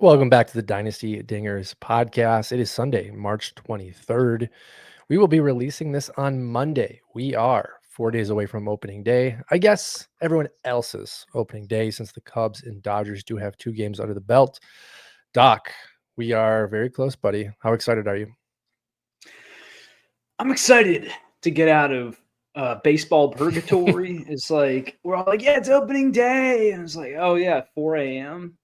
Welcome back to the Dynasty Dingers podcast. It is Sunday, March 23rd. We will be releasing this on Monday. We are 4 days away from opening day. I guess everyone else's opening day, since the Cubs and Dodgers do have 2 games under the belt. Doc, we are very close, buddy. How excited are you? I'm excited to get out of baseball purgatory. It's like we're all like, yeah, it's opening day, and it's like, oh yeah, 4 a.m.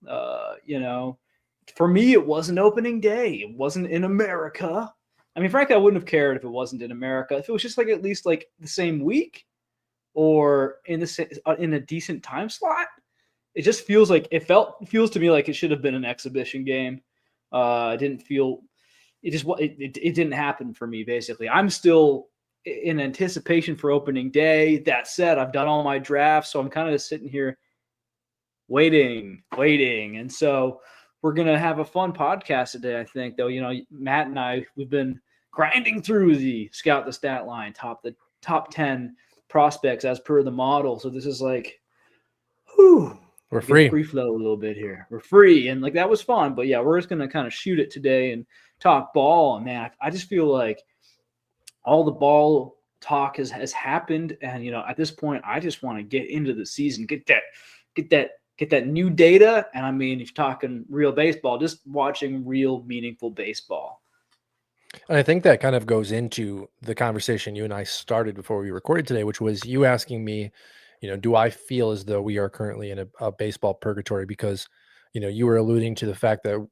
For me, it wasn't opening day. It wasn't in America. I mean, frankly, I wouldn't have cared if it wasn't in America. If it was just like at least like the same week or in a decent time slot, it just feels to me like it should have been an exhibition game. It didn't feel it didn't happen for me. Basically, I'm still in anticipation for opening day. That said, I've done all my drafts, so I'm kind of just sitting here waiting, and so we're gonna have a fun podcast today. I think, though, Matt and we've been grinding through the scout the stat line, the top 10 prospects as per the model. So this is like, whew, We're free. Free flow a little bit here. We're free, and like that was fun. But yeah, we're just gonna kind of shoot it today and talk ball. And man, I just feel like all the ball talk has happened, and at this point, I just want to get into the season, get that new data. And I mean, if you're talking real baseball, just watching real meaningful baseball. And I think that kind of goes into the conversation you and I started before we recorded today, which was you asking me, do I feel as though we are currently in a baseball purgatory? Because, you were alluding to the fact that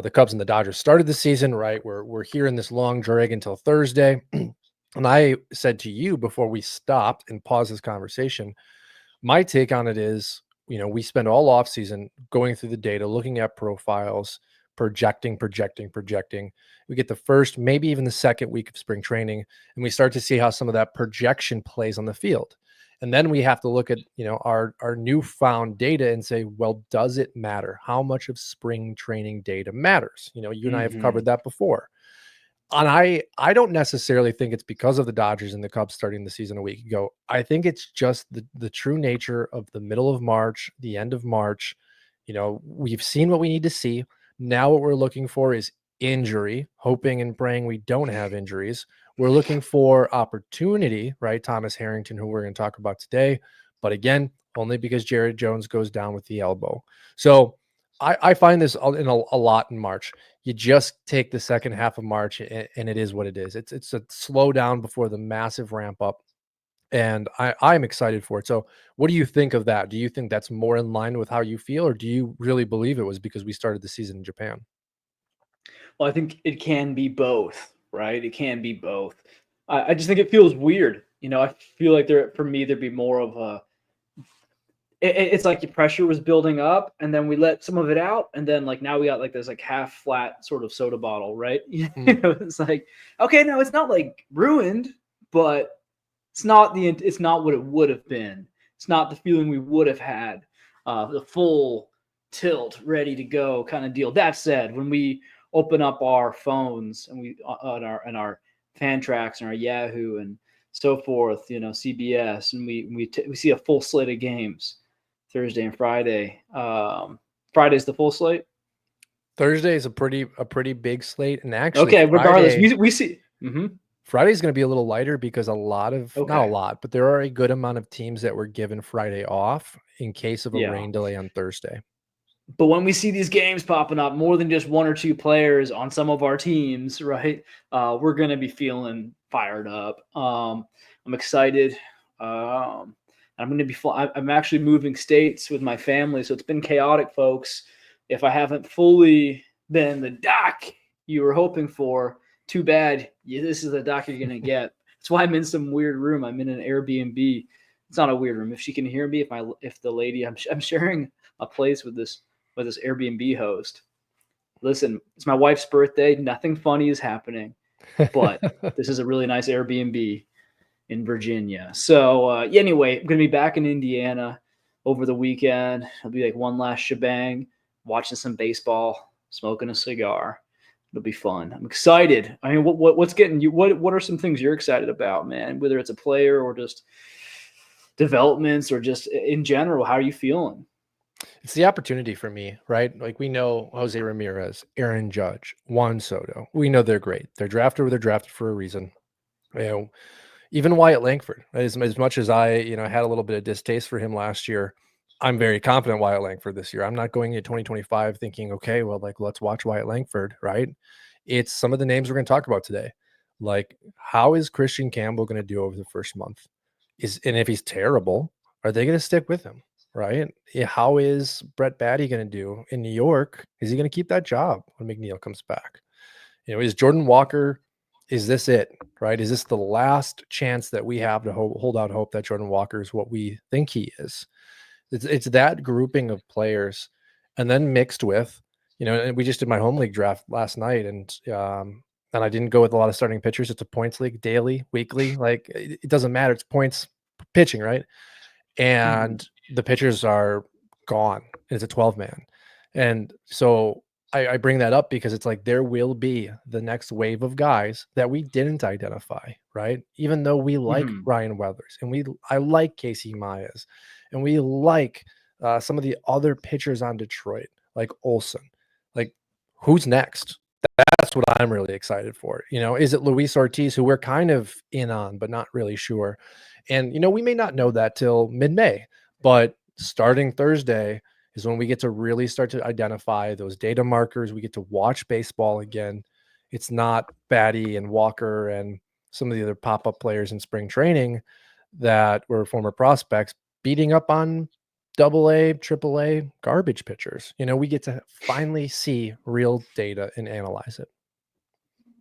the Cubs and the Dodgers started the season, right? We're here in this long drag until Thursday. And I said to you before we stopped and paused this conversation, my take on it is, we spend all off season going through the data, looking at profiles, projecting. We get the first, maybe even the second week of spring training, and we start to see how some of that projection plays on the field. And then we have to look at, our newfound data and say, well, does it matter? How much of spring training data matters? You and I have covered that before. And I don't necessarily think it's because of the Dodgers and the Cubs starting the season a week ago. I think it's just the true nature of the middle of March, the end of March. We've seen what we need to see. Now what we're looking for is injury, hoping and praying we don't have injuries. We're looking for opportunity, right? Thomas Harrington, who we're going to talk about today. But again, only because Jared Jones goes down with the elbow. So I find this in a lot in March. You just take the second half of March and it is what it is. It's a slowdown before the massive ramp up. And I'm excited for it. So what do you think of that? Do you think that's more in line with how you feel, or do you really believe it was because we started the season in Japan? Well, I think it can be both, right? It can be both. I just think it feels weird. I feel like for me, there'd be more of a, it's like the pressure was building up, and then we let some of it out, and then like now we got like this like half flat sort of soda bottle, right? It's like, okay, no, it's not like ruined, but it's not what it would have been. It's not the feeling we would have had, the full tilt, ready to go kind of deal. That said, when we open up our phones and we on our fan tracks and our Yahoo and so forth, CBS, and we see a full slate of games. Thursday and Friday. Friday's the full slate. Thursday is a pretty big slate, and actually, okay. Regardless, we see. Friday's going to be a little lighter because not a lot, but there are a good amount of teams that were given Friday off in case of a rain delay on Thursday. But when we see these games popping up, more than just one or two players on some of our teams, right? We're going to be feeling fired up. I'm excited. I'm going to be. I'm actually moving states with my family, so it's been chaotic, folks. If I haven't fully been the doc you were hoping for, too bad. This is the doc you're going to get. That's why I'm in some weird room. I'm in an Airbnb. It's not a weird room. If she can hear me, if the lady, I'm sharing a place with this Airbnb host. Listen, it's my wife's birthday. Nothing funny is happening, but this is a really nice Airbnb in Virginia. So anyway, I'm going to be back in Indiana over the weekend. It'll be like one last shebang, watching some baseball, smoking a cigar. It'll be fun. I'm excited. I mean, what's getting you? What are some things you're excited about, man? Whether it's a player or just developments or just in general, how are you feeling? It's the opportunity for me, right? Like we know Jose Ramirez, Aaron Judge, Juan Soto. We know they're great. They're drafted where they're drafted for a reason. You know, even Wyatt Langford, as much as I, had a little bit of distaste for him last year, I'm very confident Wyatt Langford this year. I'm not going into 2025 thinking, okay, well, like let's watch Wyatt Langford, right? It's some of the names we're going to talk about today. Like, how is Kristian Campbell going to do over the first month? And if he's terrible, are they going to stick with him? Right? Yeah, how is Brett Batty going to do in New York? Is he going to keep that job when McNeil comes back? Is Jordan Walker, is this it, right? Is this the last chance that we have to hold out hope that Jordan Walker is what we think he is? It's that grouping of players, and then mixed with, and we just did my home league draft last night, and I didn't go with a lot of starting pitchers. It's a points league, daily, weekly, like it doesn't matter. It's points pitching, right? And the pitchers are gone. It's a 12 man. And so I bring that up because it's like there will be the next wave of guys that we didn't identify, right? Even though we like Mm-hmm. Ryan Weathers and I like Casey Myers and we like some of the other pitchers on Detroit, like Olson. Like, who's next? That's what I'm really excited for. Is it Luis Ortiz, who we're kind of in on, but not really sure? And, we may not know that till mid-May, but starting Thursday is when we get to really start to identify those data markers. We get to watch baseball again. It's not Batty and Walker and some of the other pop-up players in spring training that were former prospects beating up on AA, AAA garbage pitchers. We get to finally see real data and analyze it.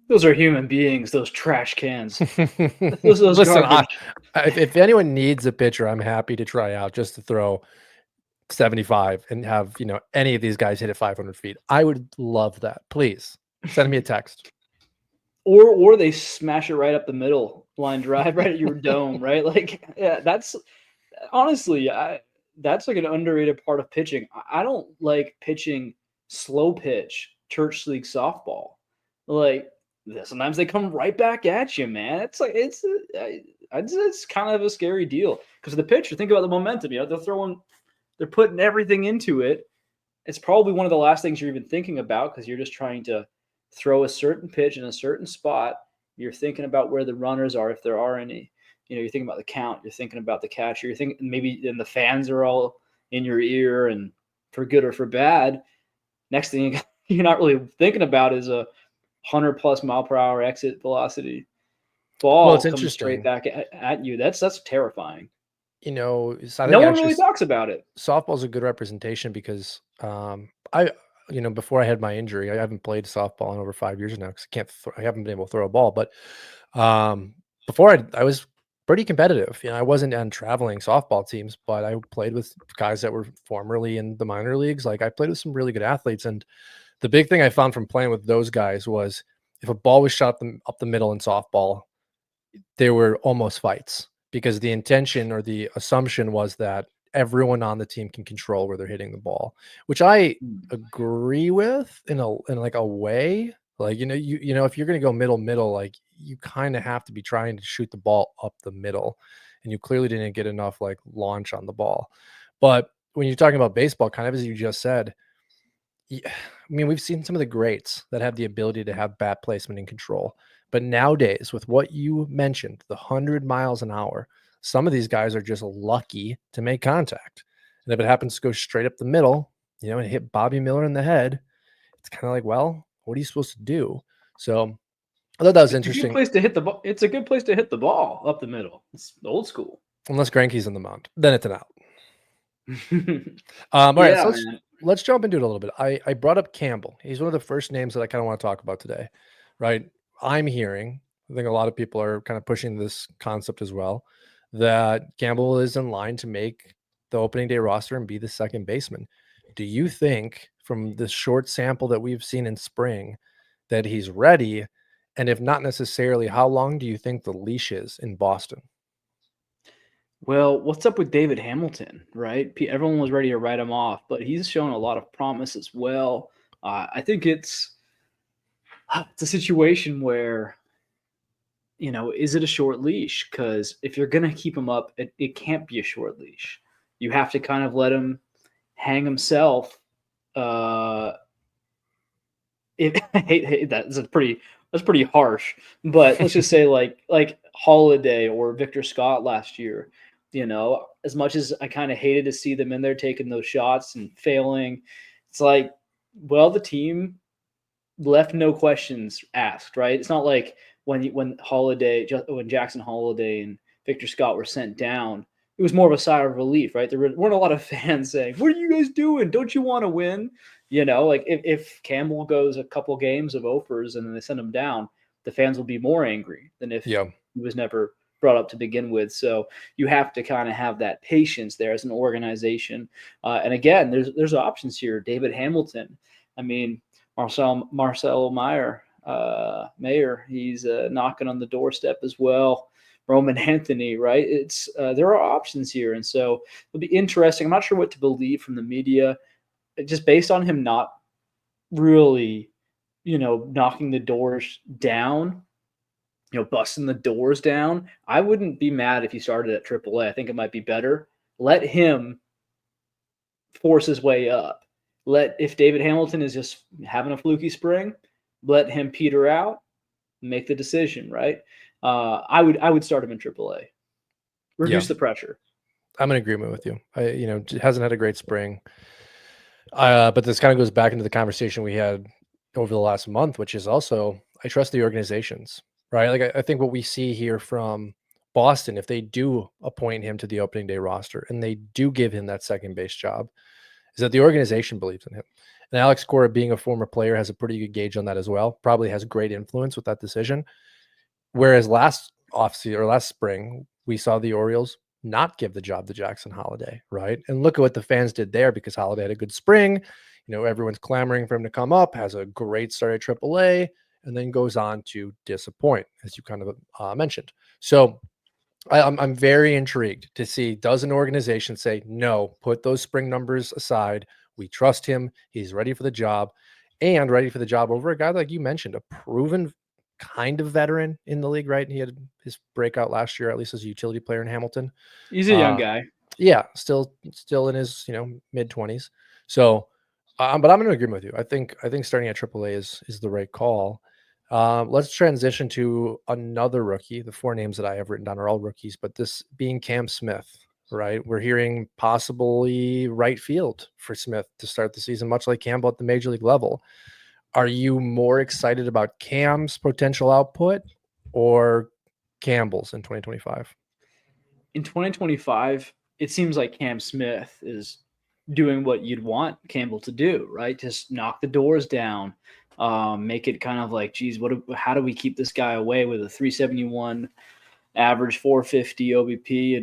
Those are human beings. Those trash cans. Those Listen, garbage. if anyone needs a pitcher, I'm happy to try out just to throw 75 and have, any of these guys hit at 500 feet. I would love that. Please send me a text. Or they smash it right up the middle, line drive right at your dome, right? Like, yeah, that's honestly, that's like an underrated part of pitching. I don't like pitching slow pitch church league softball. Like, sometimes they come right back at you, man. It's like it's kind of a scary deal because the pitcher. Think about the momentum. They're putting everything into it. It's probably one of the last things you're even thinking about because you're just trying to throw a certain pitch in a certain spot. You're thinking about where the runners are, if there are any. You're thinking about the count. You're thinking about the catcher. You're thinking maybe then the fans are all in your ear, and for good or for bad. Next thing you're not really thinking about is a 100+ mile per hour exit velocity Well, it's ball coming straight interesting. back at you. That's terrifying. I No think one actually really talks about it. softball is a good representation because I, before I had my injury, I haven't played softball in over 5 years now because I haven't been able to throw a ball. But before I was pretty competitive. I wasn't on traveling softball teams, but I played with guys that were formerly in the minor leagues. Like I played with some really good athletes, and the big thing I found from playing with those guys was if a ball was shot up the middle in softball, they were almost fights because the intention or the assumption was that everyone on the team can control where they're hitting the ball, which I agree with in like a way. Like, if you're going to go middle, like you kind of have to be trying to shoot the ball up the middle, and you clearly didn't get enough like launch on the ball. But when you're talking about baseball, kind of as you just said, yeah, I mean, we've seen some of the greats that have the ability to have bat placement and control. But nowadays, with what you mentioned, the 100 miles an hour, some of these guys are just lucky to make contact. And if it happens to go straight up the middle, and hit Bobby Miller in the head, it's kind of like, well, what are you supposed to do? So I thought that was It's a good interesting, place to hit the ball. It's a good place to hit the ball up the middle. It's old school. unless Greinke's in the mound, then it's an out. All right, so Yeah, let's man. let's jump into it a little bit. I brought up Campbell. He's one of the first names that I kind of want to talk about today, right? I'm hearing, I think a lot of people are kind of pushing this concept as well, that Campbell is in line to make the opening day roster and be the second baseman. Do you think, from the short sample that we've seen in spring, that he's ready? And if not necessarily, how long do you think the leash is in Boston? Well, what's up with David Hamilton, right? Everyone was ready to write him off, but he's shown a lot of promise as well. I think it's a situation where, is it a short leash? Because if you're going to keep him up, it can't be a short leash. You have to kind of let him hang himself. Uh, I hate that. That's pretty harsh. But let's just say like Holiday or Victor Scott last year. As much as I kind of hated to see them in there taking those shots and failing, it's like, well, the team left no questions asked, right? It's not like when Jackson Holiday and Victor Scott were sent down, it was more of a sigh of relief, right? There weren't a lot of fans saying, "What are you guys doing? Don't you want to win?" Like if Campbell goes a couple games of offers and then they send him down, the fans will be more angry than if Yeah. he was never brought up to begin with. So you have to kind of have that patience there as an organization. And again, there's options here. David Hamilton. I mean, Marcel Mayer, he's knocking on the doorstep as well. Roman Anthony, right? It's there are options here, and so it'll be interesting. I'm not sure what to believe from the media, just based on him not really, knocking the doors down, busting the doors down. I wouldn't be mad if he started at AAA. I think it might be better. Let him force his way up. If David Hamilton is just having a fluky spring, let him peter out, make the decision, right? I would start him in AAA. Yeah. Reduce the pressure. I'm in agreement with you. Hasn't had a great spring. But this kind of goes back into the conversation we had over the last month, which is also I trust the organizations, right? Like I think what we see here from Boston, if they do appoint him to the opening day roster and they do give him that second base job, is that the organization believes in him. And Alex Cora, being a former player, has a pretty good gauge on that as well. Probably has great influence with that decision. Whereas last offseason or last spring, we saw the Orioles not give the job to Jackson Holiday, right? And look at what the fans did there because Holiday had a good spring. Everyone's clamoring for him to come up, has a great start at AAA, and then goes on to disappoint, as you kind of mentioned. So I'm very intrigued to see, does an organization say, no, put those spring numbers aside. We trust him. He's ready for the job and ready for the job over a guy like you mentioned, a proven kind of veteran in the league, right? He had his breakout last year, at least as a utility player in Hamilton. He's a young Uh, guy. yeah, still in his, mid-20s. So, but I'm in agreement with you. I think starting at AAA is the right call. Let's transition to another rookie. The four names that I have written down are all rookies, but this being Cam Smith, right? We're hearing possibly right field for Smith to start the season, much like Campbell at the major league level. Are you more excited about Cam's potential output or Campbell's in 2025? In 2025, it seems like Cam Smith is doing what you'd want Campbell to do, right? Just knock the doors down, make it kind of like, geez, how do we keep this guy away with a 371 average, 450 OBP,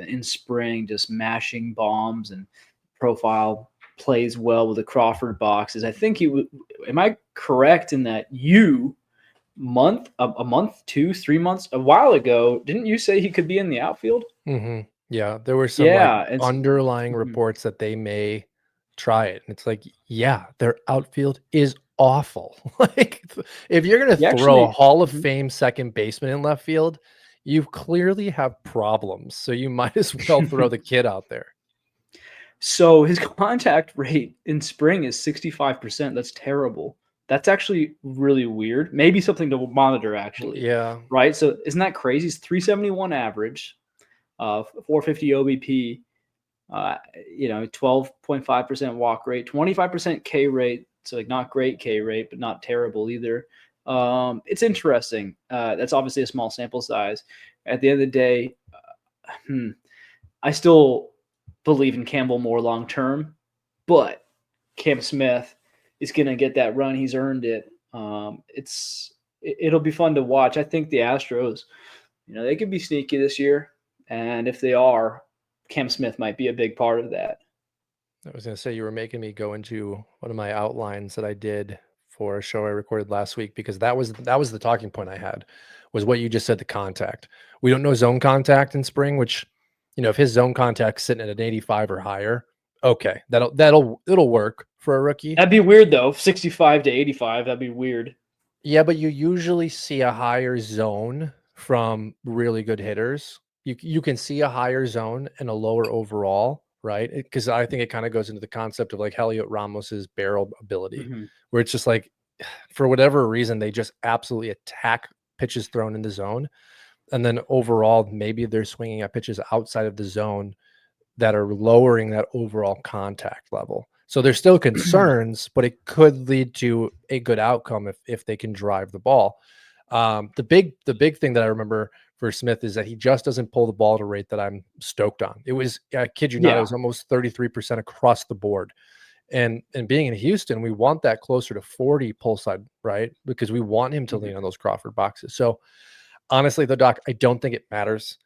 in spring, just mashing bombs and profile plays well with the Crawford boxes. I think am I correct in that a month, 2, 3 months, a while ago, didn't you say he could be in the outfield? Mm-hmm. Yeah, there were some like Yeah. underlying Mhm. reports that they may try it. And it's like, yeah, their outfield is awful. Like, if you're going to He throw a actually, Hall of mhm. Fame second baseman in left field, you clearly have problems. So you might as well throw the kid out there. So his contact rate in spring is 65%. That's terrible. That's actually really weird. Maybe something to monitor, actually. Yeah. Right. So isn't that crazy? He's 371 average, 450 OBP, 12.5% walk rate, 25% K rate. So like not great K rate, but not terrible either. It's interesting. That's obviously a small sample size. At the end of the day, I still believe in Campbell more long term, but Cam Smith is going to get that run. He's earned it. It'll be fun to watch. I think the Astros, they could be sneaky this year, and if they are, Cam Smith might be a big part of that. I was going to say, you were making me go into one of my outlines that I did for a show I recorded last week, because that was the talking point I had, was what you just said, the contact. We don't know zone contact in spring, which, if his zone contact's sitting at an 85 or higher, okay, it'll work for a rookie. That'd be weird though. 65 to 85. That'd be weird. Yeah, but you usually see a higher zone from really good hitters. You can see a higher zone and a lower overall right? Because I think it kind of goes into the concept of like Heliot Ramos's barrel ability, Hmm. where it's just like, for whatever reason, they just absolutely attack pitches thrown in the zone. And then overall, maybe they're swinging at pitches outside of the zone that are lowering that overall contact level. So there's still concerns, but it could lead to a good outcome if they can drive the ball. The big thing that I remember for Smith is that he just doesn't pull the ball at a rate that I'm stoked on. It was, I kid you not, it Yeah. was almost 33% across the board. And being in Houston, we want that closer to 40 pull side, right? Because we want him to lean Mhm. on those Crawford boxes. So honestly, though, Doc, I don't think it matters.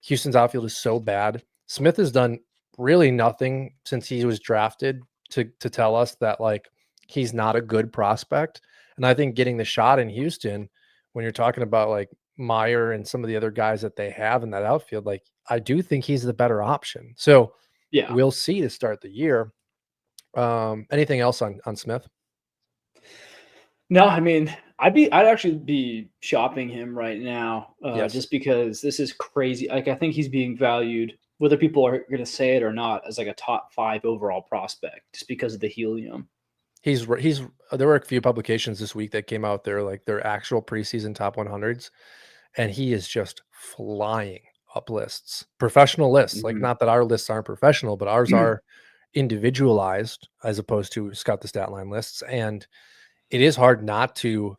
Houston's outfield is so bad. Smith has done really nothing since he was drafted to tell us that like he's not a good prospect. And I think getting the shot in Houston, when you're talking about like Meyer and some of the other guys that they have in that outfield, like I do think he's the better option. So Yeah. we'll see to start the year. Anything else on Smith? No, I mean, I'd actually be shopping him right now, Yes. just because this is crazy. Like, I think he's being valued, whether people are going to say it or not, as like a top 5 overall prospect, just because of the helium. He's there were a few publications this week that came out there, like their actual preseason top 100s, and he is just flying up lists, professional lists. Like, Mhm. not that our lists aren't professional, but ours are individualized as opposed to Scout the Stat Line lists. And it is hard not to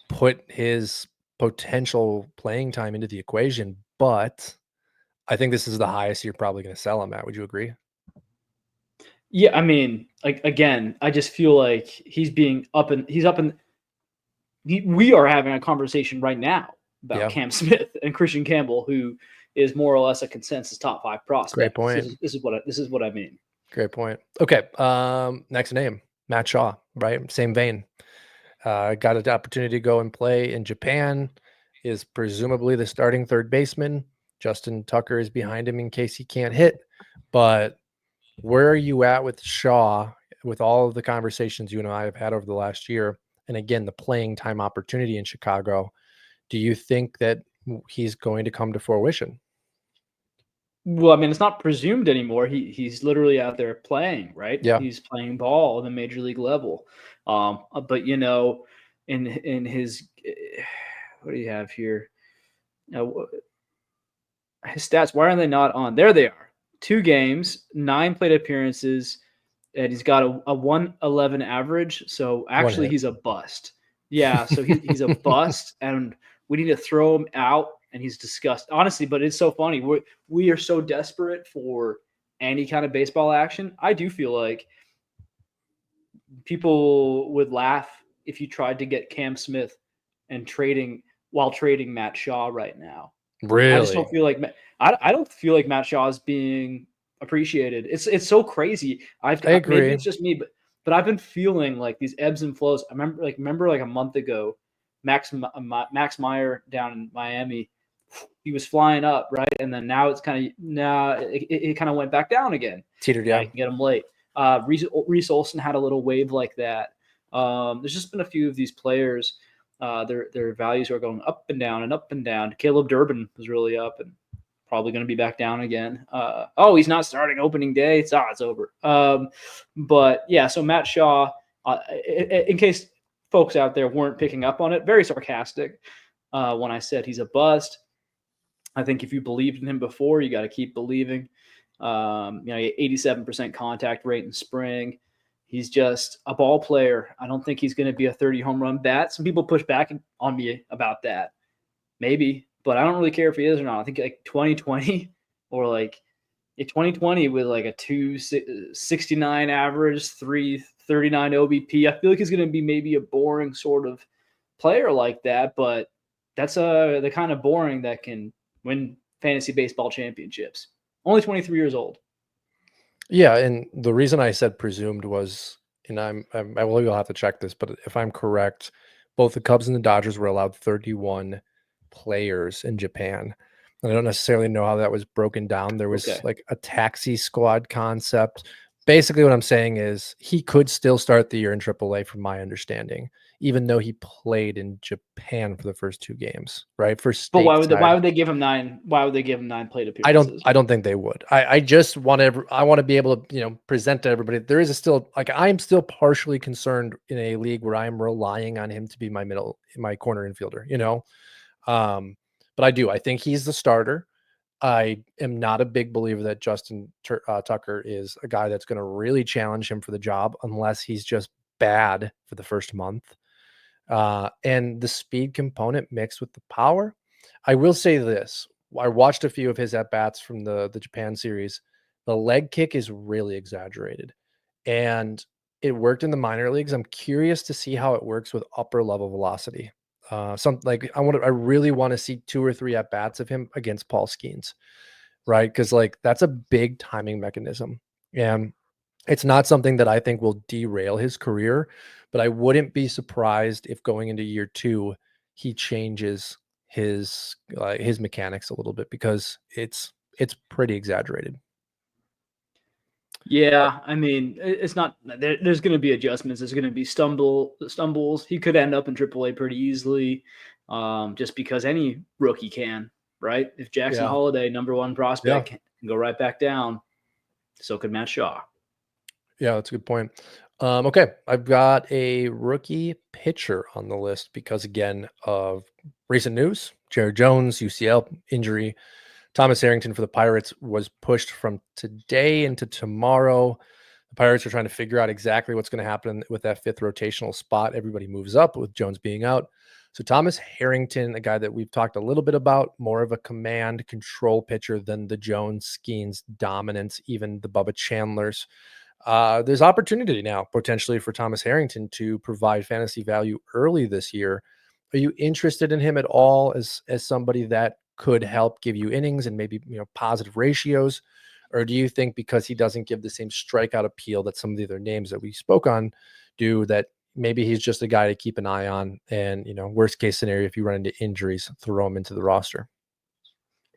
put his potential playing time into the equation, but I think this is the highest you're probably going to sell him at. Would you agree? Yeah, I mean, like again, I just feel like he's up in we are having a conversation right now about Yeah, Cam Smith and Christian Campbell, who is more or less a consensus top 5 great prospect. point. This is what I mean. Great point. Okay. Next name, Matt Shaw, right? Same vein. Got an opportunity to go and play in Japan. Is presumably the starting third baseman. Justin Tucker is behind him in case he can't hit. But where are you at with Shaw with all of the conversations you and I have had over the last year? And again, the playing time opportunity in Chicago. Do you think that he's going to come to fruition? Well, I mean, it's not presumed anymore. He's literally out there playing, right? Yeah. He's playing ball at the major league level. But in his what do you have here? Uh, his stats. Why are they not on? There they are. 2 games, 9 plate appearances, and he's got a 111 average. So One actually, hit. he's a bust. Yeah, so he's a bust, and we need to throw him out. And he's disgusting, honestly. But it's so funny. We are so desperate for any kind of baseball action. I do feel like people would laugh if you tried to get Cam Smith and trading Matt Shaw right now. I just don't Really? feel like I don't feel like Matt Shaw is being appreciated. It's so crazy. I Maybe agree. it's just me, but I've been feeling like these ebbs and flows. I remember like a month ago, Max Meyer down in Miami, he was flying up, right, and then now it's kind of now it kind of went back down again. Teetered, Now you yeah. can get him late. Reese Olson had a little wave like that. There's just been a few of these players. Their values are going up and down and up and down. Caleb Durbin was really up and probably going to be back down again. He's not starting opening day. It's over. But yeah, so Matt Shaw, in case folks out there weren't picking up on it, very sarcastic when I said he's a bust. I think if you believed in him before, you got to keep believing. 87% contact rate in spring. He's just a ball player. I don't think he's going to be a 30 home run bat. Some people push back on me about that. Maybe, but I don't really care if he is or not. I think like 2020 or like 2020 with like a 269 average, 339 OBP. I feel like he's going to be maybe a boring sort of player like that, but that's the kind of boring that can win fantasy baseball championships. Only 23 years old. Yeah, and the reason I said presumed was, and I will have to check this, but if I'm correct, both the Cubs and the Dodgers were allowed 31 players in Japan. And I don't necessarily know how that was broken down. There was Okay. like a taxi squad concept. basically what I'm saying is he could still start the year in AAA from my understanding, even though he played in Japan for the first 2 games, right? For But why stateside. would they give him 9? Why would they give him 9 plate I don't appearances? I don't think they would. I just want to I want to be able to, present to everybody. There is a still like I'm still partially concerned in a league where I'm relying on him to be my corner infielder, Um, but I think he's the starter. I am not a big believer that Tucker is a guy that's going to really challenge him for the job unless he's just bad for the first month. And the speed component mixed with the power. I will say this. I watched a few of his at bats from the Japan series. The leg kick is really exaggerated, and it worked in the minor leagues. I'm curious to see how it works with upper level velocity. I really want to see 2 or 3 at bats of him against Paul Skeens, right? Because like that's a big timing mechanism, and it's not something that I think will derail his career, but I wouldn't be surprised if going into year 2, he changes his mechanics a little bit because it's pretty exaggerated. Yeah, I mean, it's not there's going to be adjustments. There's going to be stumbles. He could end up in AAA pretty easily, just because any rookie can, right? If Jackson Yeah. Holiday, number 1 Yeah. prospect, can go right back down, so could Matt Shaw. Yeah, that's a good point. Okay, I've got a rookie pitcher on the list because again of recent news. Jared Jones, UCL injury. Thomas Harrington for the Pirates was pushed from today into tomorrow. The Pirates are trying to figure out exactly what's going to happen with that 5th rotational spot. Everybody moves up with Jones being out. So Thomas Harrington, a guy that we've talked a little bit about, more of a command control pitcher than the Jones, Skeens dominance, even the Bubba Chandlers. There's opportunity now potentially for Thomas Harrington to provide fantasy value early this year. Are you interested in him at all as somebody that could help give you innings and maybe positive ratios? Or do you think because he doesn't give the same strikeout appeal that some of the other names that we spoke on do, that maybe he's just a guy to keep an eye on, and worst case scenario, if you run into injuries, throw him into the roster?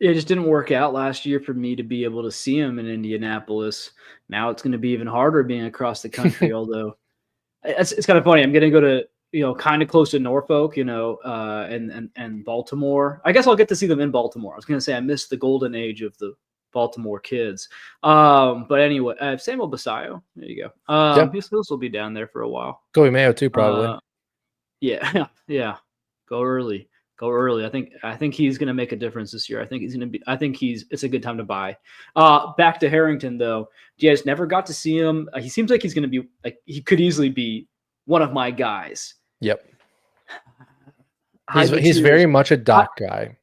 It just didn't work out last year for me to be able to see him in Indianapolis. Now it's going to be even harder being across the country. Although it's kind of funny. I'm going to go to kind of close to Norfolk, and Baltimore. I guess I'll get to see them in Baltimore. I was going to say I missed the golden age of the Baltimore kids. But anyway, Samuel Basayo. There you go. Yeah, He'll be down there for a while. Kobe Mayo too, probably. Uh, yeah, yeah. Go early. Go early. I think he's gonna make a difference this year. I think it's a good time to buy. Back to Harrington though. Yeah, just never got to see him. He seems like he's gonna be like he could easily be one of my guys. Yep, Hide the he's very tears. much a Hi- Doc guy.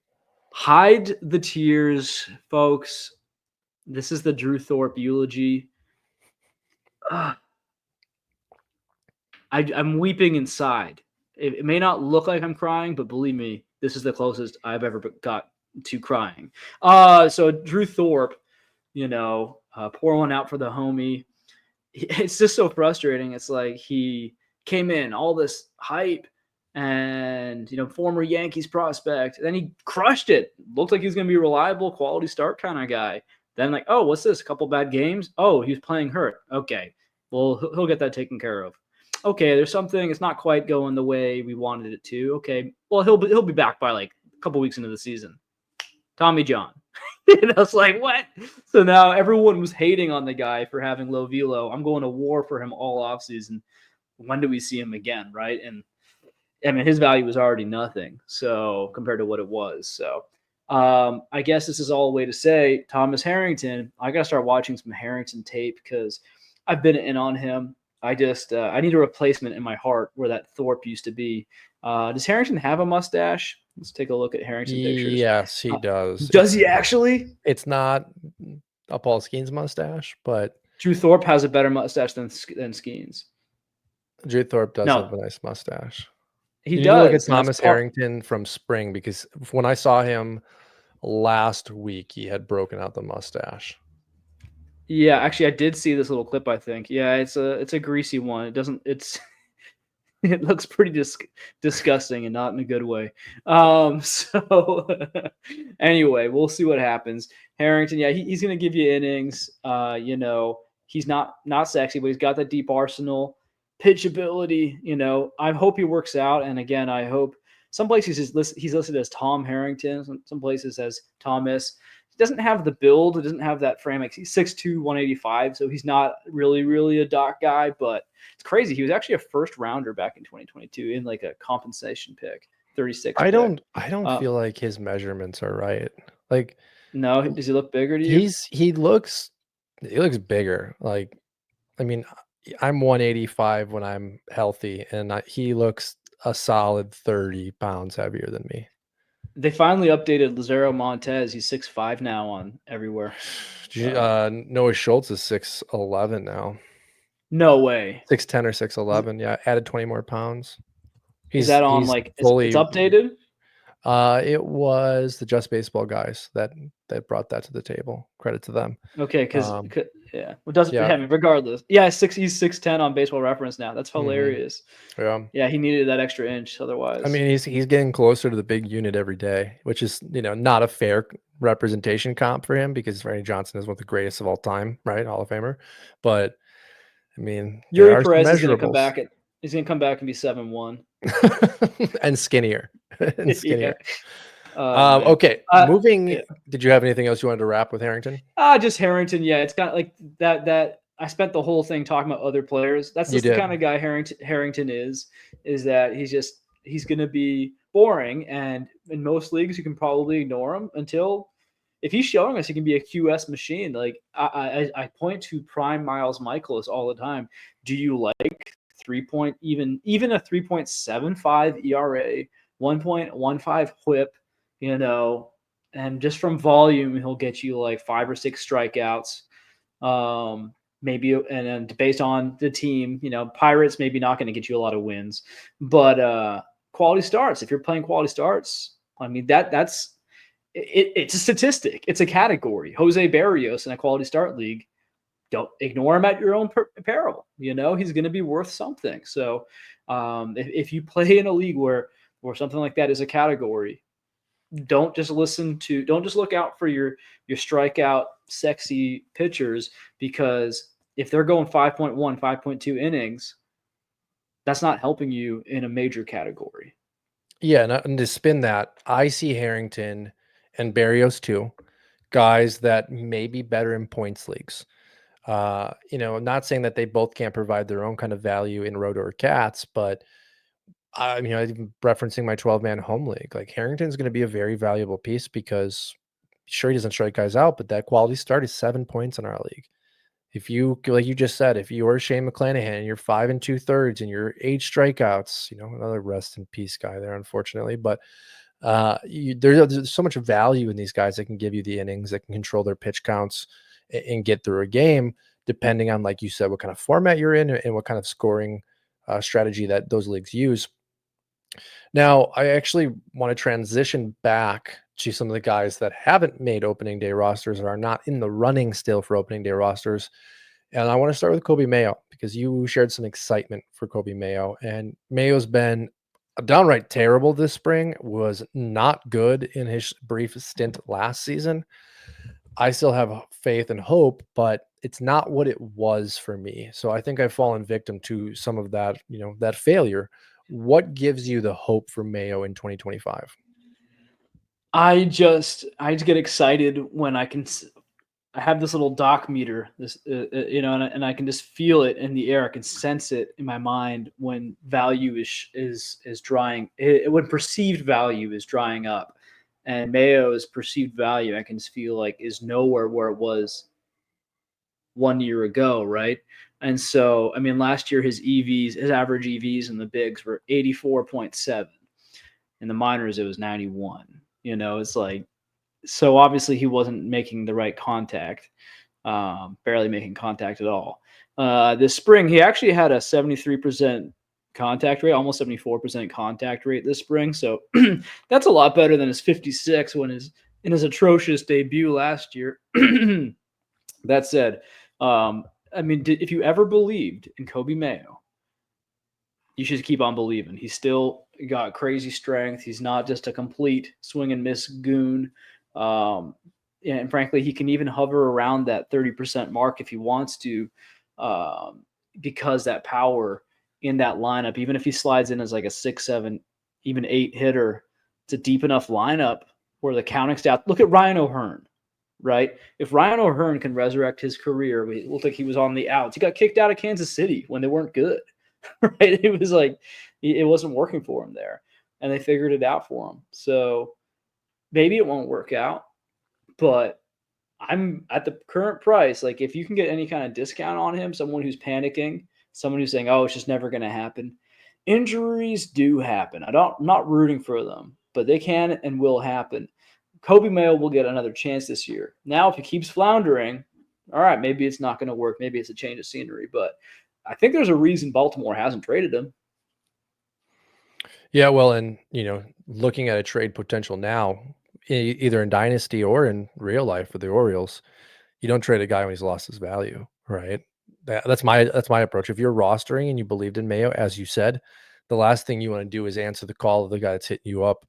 Hide the tears, folks. This is the Drew Thorpe eulogy. Ugh, I'm weeping inside. It may not look like I'm crying, but believe me, this is the closest I've ever got to crying. So Drew Thorpe, pour one out for the homie. It's just so frustrating. It's like he came in, all this hype, and former Yankees prospect. Then he crushed it. Looked like he was going to be a reliable, quality start kind of guy. Then like, oh, what's this? A couple bad games. Oh, he was playing hurt. Okay, well he'll get that taken care of. Okay, there's something. It's not quite going the way we wanted it to. Okay, well he'll be back by like a couple weeks into the season. Tommy John. And I was like, what? So now everyone was hating on the guy for having low velo. I'm going to war for him all offseason. When do we see him again, right? And I mean, his value was already nothing, so compared to what it was. So I guess this is all a way to say Thomas Harrington. I got to start watching some Harrington tape because I've been in on him. I just I need a replacement in my heart where that Thorpe used to be. Does Harrington have a mustache? Let's take a look at Harrington pictures. Yes, he does. Does he actually? It's not a Paul Skeens mustache, but Drew Thorpe has a better mustache than Skeens. Drew Thorpe does have No, a nice mustache. he You need to look at does, and that's Thomas part. Harrington from spring, because when I saw him last week, he had broken out the mustache. Yeah, actually, I did see this little clip. I think, yeah, it's a greasy one. It doesn't. It's it looks pretty disgusting and not in a good way. So anyway, we'll see what happens. Harrington, yeah, he's going to give you innings. He's not sexy, but he's got that deep arsenal, pitch ability. I hope he works out. And again, I hope some places he's listed as Tom Harrington, some places as Thomas. He doesn't have the build, he doesn't have that frame. Like he's 6'2", 185, so he's not really a dock guy. But it's crazy. He was actually a first rounder back in 2022 in like a compensation pick, 36 I pick. don't feel like his measurements are right. Like No, does he look bigger to you? he looks bigger. Like I mean, I'm 185 when I'm healthy, and he looks a solid 30 pounds heavier than me. They finally updated Lazaro Montez. He's 6'5" now on everywhere. Noah Schultz is 6'11" now. No way. 6'10" or Is, 6'11". Yeah, added 20 more pounds. is that on He's like it's fully. updated? It was the Just Baseball guys that brought that to the table. Credit to them. Okay, because Um, yeah, it doesn't. yeah. I mean, regardless, yeah, he's 6'10" on Baseball Reference now. That's Mhm. hilarious. Yeah. Yeah, he needed that extra inch I otherwise. mean, he's getting closer to the big unit every day, which is, not a fair representation comp for him because Randy Johnson is one of the greatest of all time, right? Hall of Famer. But I mean, there Yuri are some Perez is going to come measurables. back he's going to come back and be 7'1". And skinnier. And Yeah. skinnier. Oh man. Okay, Yeah. moving. Did you have anything else you wanted to wrap with Harrington? Just Harrington. Yeah, it's got like that. I spent the whole thing talking about other players. That's You just the did. kind of guy Harrington is that he's going to be boring, and in most leagues you can probably ignore him until if he's showing us he can be a QS machine. Like I point to prime Miles Michaelis all the time. Do you like 3 point even a 3.75 ERA, 1.15 WHIP? And just from volume, he'll get you like 5 or 6 strikeouts. Maybe and then based on the team, Pirates maybe not going to get you a lot of wins, but quality starts. If you're playing quality starts, I mean that's it's a statistic. It's a category. Jose Barrios in a quality start league. Don't ignore him at your own peril. He's going to be worth something. So if you play in a league where something like that is a category, don't just look out for your strikeout sexy pitchers, because if they're going 5.1 5.2 innings, that's not helping you in a major category. Yeah, and to spin that, I see Harrington and Barrios too, guys that may be better in points leagues. I'm not saying that they both can't provide their own kind of value in Roto or Cats, but I'm referencing my 12-man home league. Like Harrington's going to be a very valuable piece because sure he doesn't strike guys out, but that quality start is 7 points in our league. If you, like you just said, if you're Shane McClanahan, you're 5 2/3 and you're 8 strikeouts, another rest in peace guy there, unfortunately. But there's so much value in these guys that can give you the innings, that can control their pitch counts and get through a game, depending on, like you said, what kind of format you're in and what kind of scoring strategy that those leagues use. Now, I actually want to transition back to some of the guys that haven't made opening day rosters or are not in the running still for opening day rosters. And I want to start with Kobe Mayo because you shared some excitement for Kobe Mayo. And Mayo's been downright terrible this spring, was not good in his brief stint last season. I still have faith and hope, but it's not what it was for me. So I think I've fallen victim to some of that, that failure. What gives you the hope for Mayo in 2025? I just get excited when I have this little dock meter, and I can just feel it in the air. I can sense it in my mind when value is drying. When perceived value is drying up, and Mayo's perceived value, I can just feel like is nowhere where it was 1 year ago, right? And so, I mean, last year his average EVs in the bigs were 84.7. In the minors, it was 91. It's like, so obviously he wasn't making the right contact, barely making contact at all. This spring, he actually had a 73% contact rate, almost 74% contact rate this spring. So that's a lot better than his 56 in his atrocious debut last year. That said, I mean, if you ever believed in Kobe Mayo, you should keep on believing. He's still got crazy strength. He's not just a complete swing and miss goon. Um, and frankly, he can even hover around that 30% mark if he wants to, because that power in that lineup, even if he slides in as like a 6, 7, even 8 hitter, it's a deep enough lineup where the counting stat. Look at Ryan O'Hearn, right? If Ryan O'Hearn can resurrect his career, it looked like he was on the outs. He got kicked out of Kansas City when they weren't good, right? It was like it wasn't working for him there, and they figured it out for him. So maybe it won't work out, but I'm at the current price. Like, if you can get any kind of discount on him, someone who's panicking, someone who's saying, "Oh, it's just never going to happen." Injuries do happen. I'm not rooting for them, but they can and will happen. Kobe Mayo will get another chance this year. Now, if he keeps floundering, all right, maybe it's not going to work. Maybe it's a change of scenery, but I think there's a reason Baltimore hasn't traded him. Yeah, well, and looking at a trade potential now, either in dynasty or in real life for the Orioles, you don't trade a guy when he's lost his value, right? That's my approach. If you're rostering and you believed in Mayo, as you said, the last thing you want to do is answer the call of the guy that's hitting you up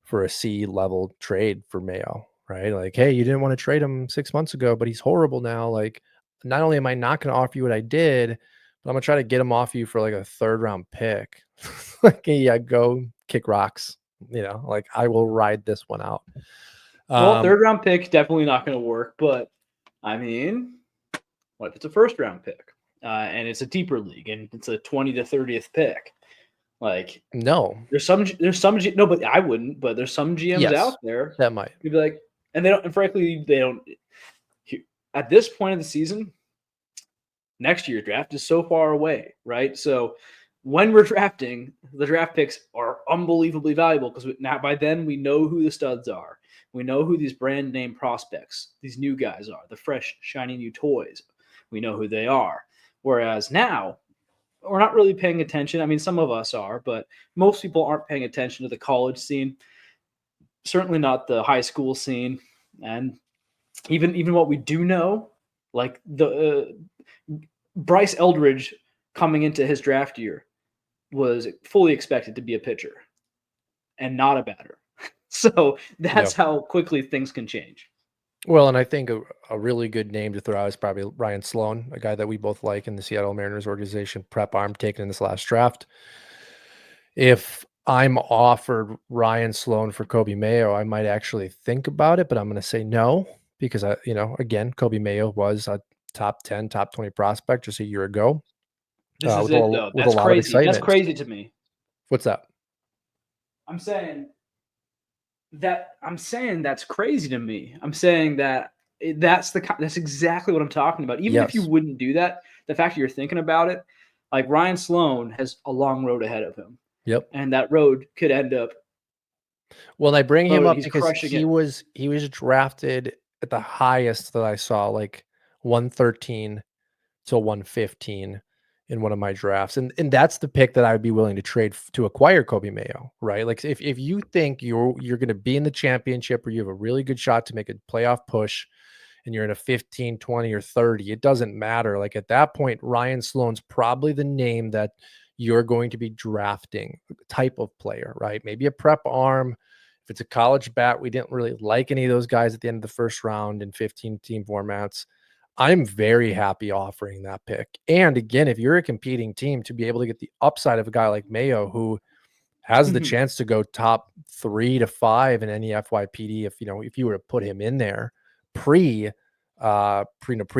for a C level trade for Mayo, right? Like, hey, you didn't want to trade him 6 months ago, but he's horrible now. Like, not only am I not going to offer you what I did, but I'm gonna try to get him off you for like a 3rd round pick. Like, yeah, go kick rocks. Like, I will ride this one out. Well, third round pick definitely not going to work, but I mean, what if it's a first round pick and it's a deeper league and it's a 20 to 30th pick? Like, No. no, but I wouldn't. But there's some GMs Yes, out there that might. who'd be like, and they don't. And frankly, they don't. At this point of the season, next year's draft is so far away, right? So when we're drafting, the draft picks are unbelievably valuable because now by then we know who the studs are. We know who these brand name prospects, these new guys are, the fresh, shiny new toys. We know who they are. Whereas now, we're not really paying attention. I mean, some of us are, but most people aren't paying attention to the college scene. Certainly not the high school scene, and even what we do know, like the Bryce Eldridge coming into his draft year was fully expected to be a pitcher and not a batter. So Yeah. that's how quickly things can change. Well, and I think a really good name to throw out is probably Ryan Sloan, a guy that we both like in the Seattle Mariners organization, prep arm taken in this last draft. If I'm offered Ryan Sloan for Kobe Mayo, I might actually think about it, but I'm going to say no because again, Kobe Mayo was a top 10, top 20 prospect just a year ago, This is with it, though. a That's lot of crazy. That's excitement. crazy to me. What's that? I'm saying that's crazy to me. I'm saying that that's exactly what I'm talking about. Even if you Yes. wouldn't do that, the fact that you're thinking about it, like Ryan Sloan has a long road ahead of him, Yep. and that road could end up. Well, and I bring him up He's because crushing it. he was drafted at the highest that I saw, like 113 to 115 in one of my drafts. And that's the pick that I would be willing to trade to acquire Kobe Mayo, right? Like, if you think you're going to be in the championship or you have a really good shot to make a playoff push and you're in a 15, 20 or 30, it doesn't matter. Like, at that point, Ryan Sloan's probably the name that you're going to be drafting type of player, right? Maybe a prep arm. If it's a college bat, we didn't really like any of those guys at the end of the first round in 15 team formats. I'm very happy offering that pick. And again, if you're a competing team, to be able to get the upside of a guy like Mayo, who has the chance to go top 3 to 5 in any FYPD, if you were to put him in there pre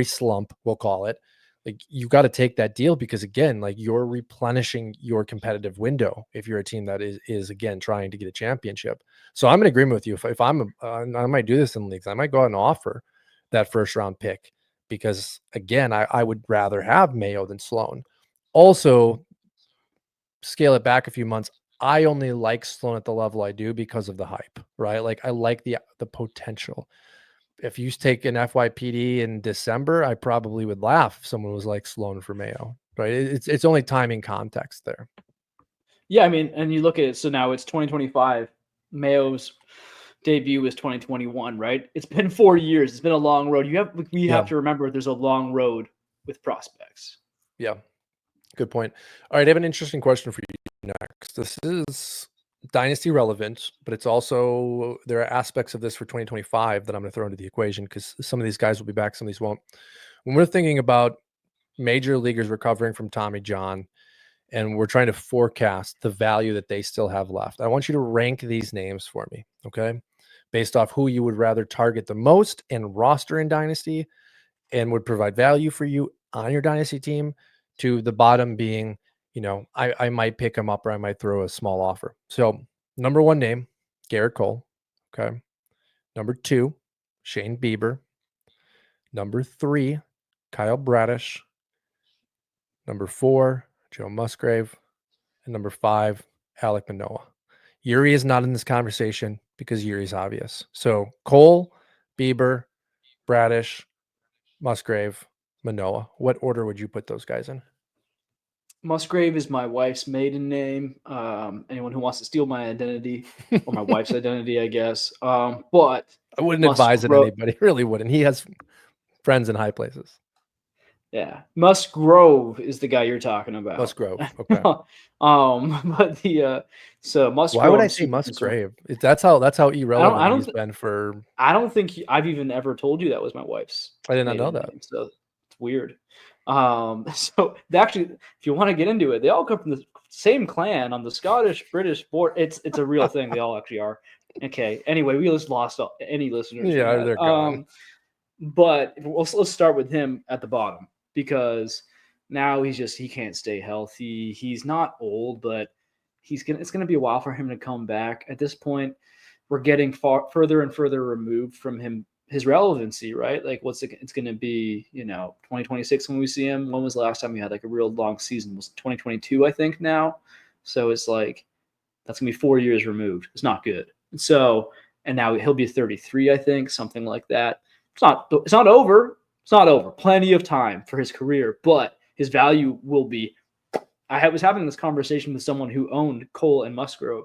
slump, we'll call it, like, you got to take that deal because, again, like, you're replenishing your competitive window if you're a team that is again trying to get a championship. So I'm in agreement with you. If I'm I might do this in leagues, I might go out and offer that 1st round pick because, again, I would rather have Mayo than Sloan. Also, scale it back a few months, I only like Sloan at the level I do because of the hype, right? Like, I like the potential. If you take an FYPD in December, I probably would laugh if someone was like Sloan for Mayo, right? It's only timing context there. Yeah, I mean, and you look at it. So now it's 2025. Mayo's debut was 2021, right? It's been 4 years. It's been a long road. We Yeah. have to remember there's a long road with prospects. Yeah. Good point. All right. I have an interesting question for you next. This is dynasty relevant, but it's also there are aspects of this for 2025 that I'm going to throw into the equation because some of these guys will be back, some of these won't. When we're thinking about major leaguers recovering from Tommy John and we're trying to forecast the value that they still have left, I want you to rank these names for me, okay? Based off who you would rather target the most and roster in dynasty and would provide value for you on your dynasty team, to the bottom being, I might pick him up or I might throw a small offer. So number one name, Garrett Cole. Okay. Number two, Shane Bieber. Number three, Kyle Bradish. Number four, Joe Musgrave. And number five, Alek Manoah. Yuri is not in this conversation because Yuri's obvious. So Cole, Bieber, Bradish, Musgrave, Manoah. What order would you put those guys in? Musgrave is my wife's maiden name. Anyone who wants to steal my identity or my wife's identity, I guess. But I wouldn't advise it Musgrove, anybody. Really wouldn't. He has friends in high places. yeah, Musgrove is the guy you're talking about. Musgrove. Okay. But so Why would Musgrove, I I'm say super concerned. Musgrave? That's how I don't, I irrelevant he's don't, been for. I don't think I've even ever told you that was my wife's I did not know maiden that. name. So it's weird. So actually, if you want to get into it, they all come from the same clan on the Scottish British board. It's a real thing. They all actually are. Okay. Anyway, we just lost any listeners from Yeah, that. they're gone. But let's start with him at the bottom because now he can't stay healthy. He's not old, but it's gonna be a while for him to come back. At this point, we're getting further and further removed from his relevancy, right? Like it's going to be, 2026 when we see him. When was the last time we had like a real long season? Was 2022, I think now. So it's like that's going to be 4 years removed. It's not good. So, and now he'll be 33, I think, something like that. It's not over. It's not over. Plenty of time for his career, but his value will be. I was having this conversation with someone who owned Cole and Musgrove,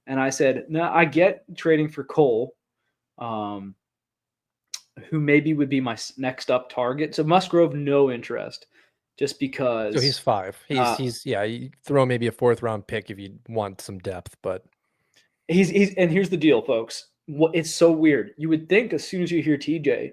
and I said, no, I get trading for Cole, who maybe would be my next up target. So Musgrove, no interest, just So he's because 5. uh, You throw maybe a 4th round pick if you want some depth, but he's and here's the deal, folks. It's so weird. You would think as soon as you hear TJ,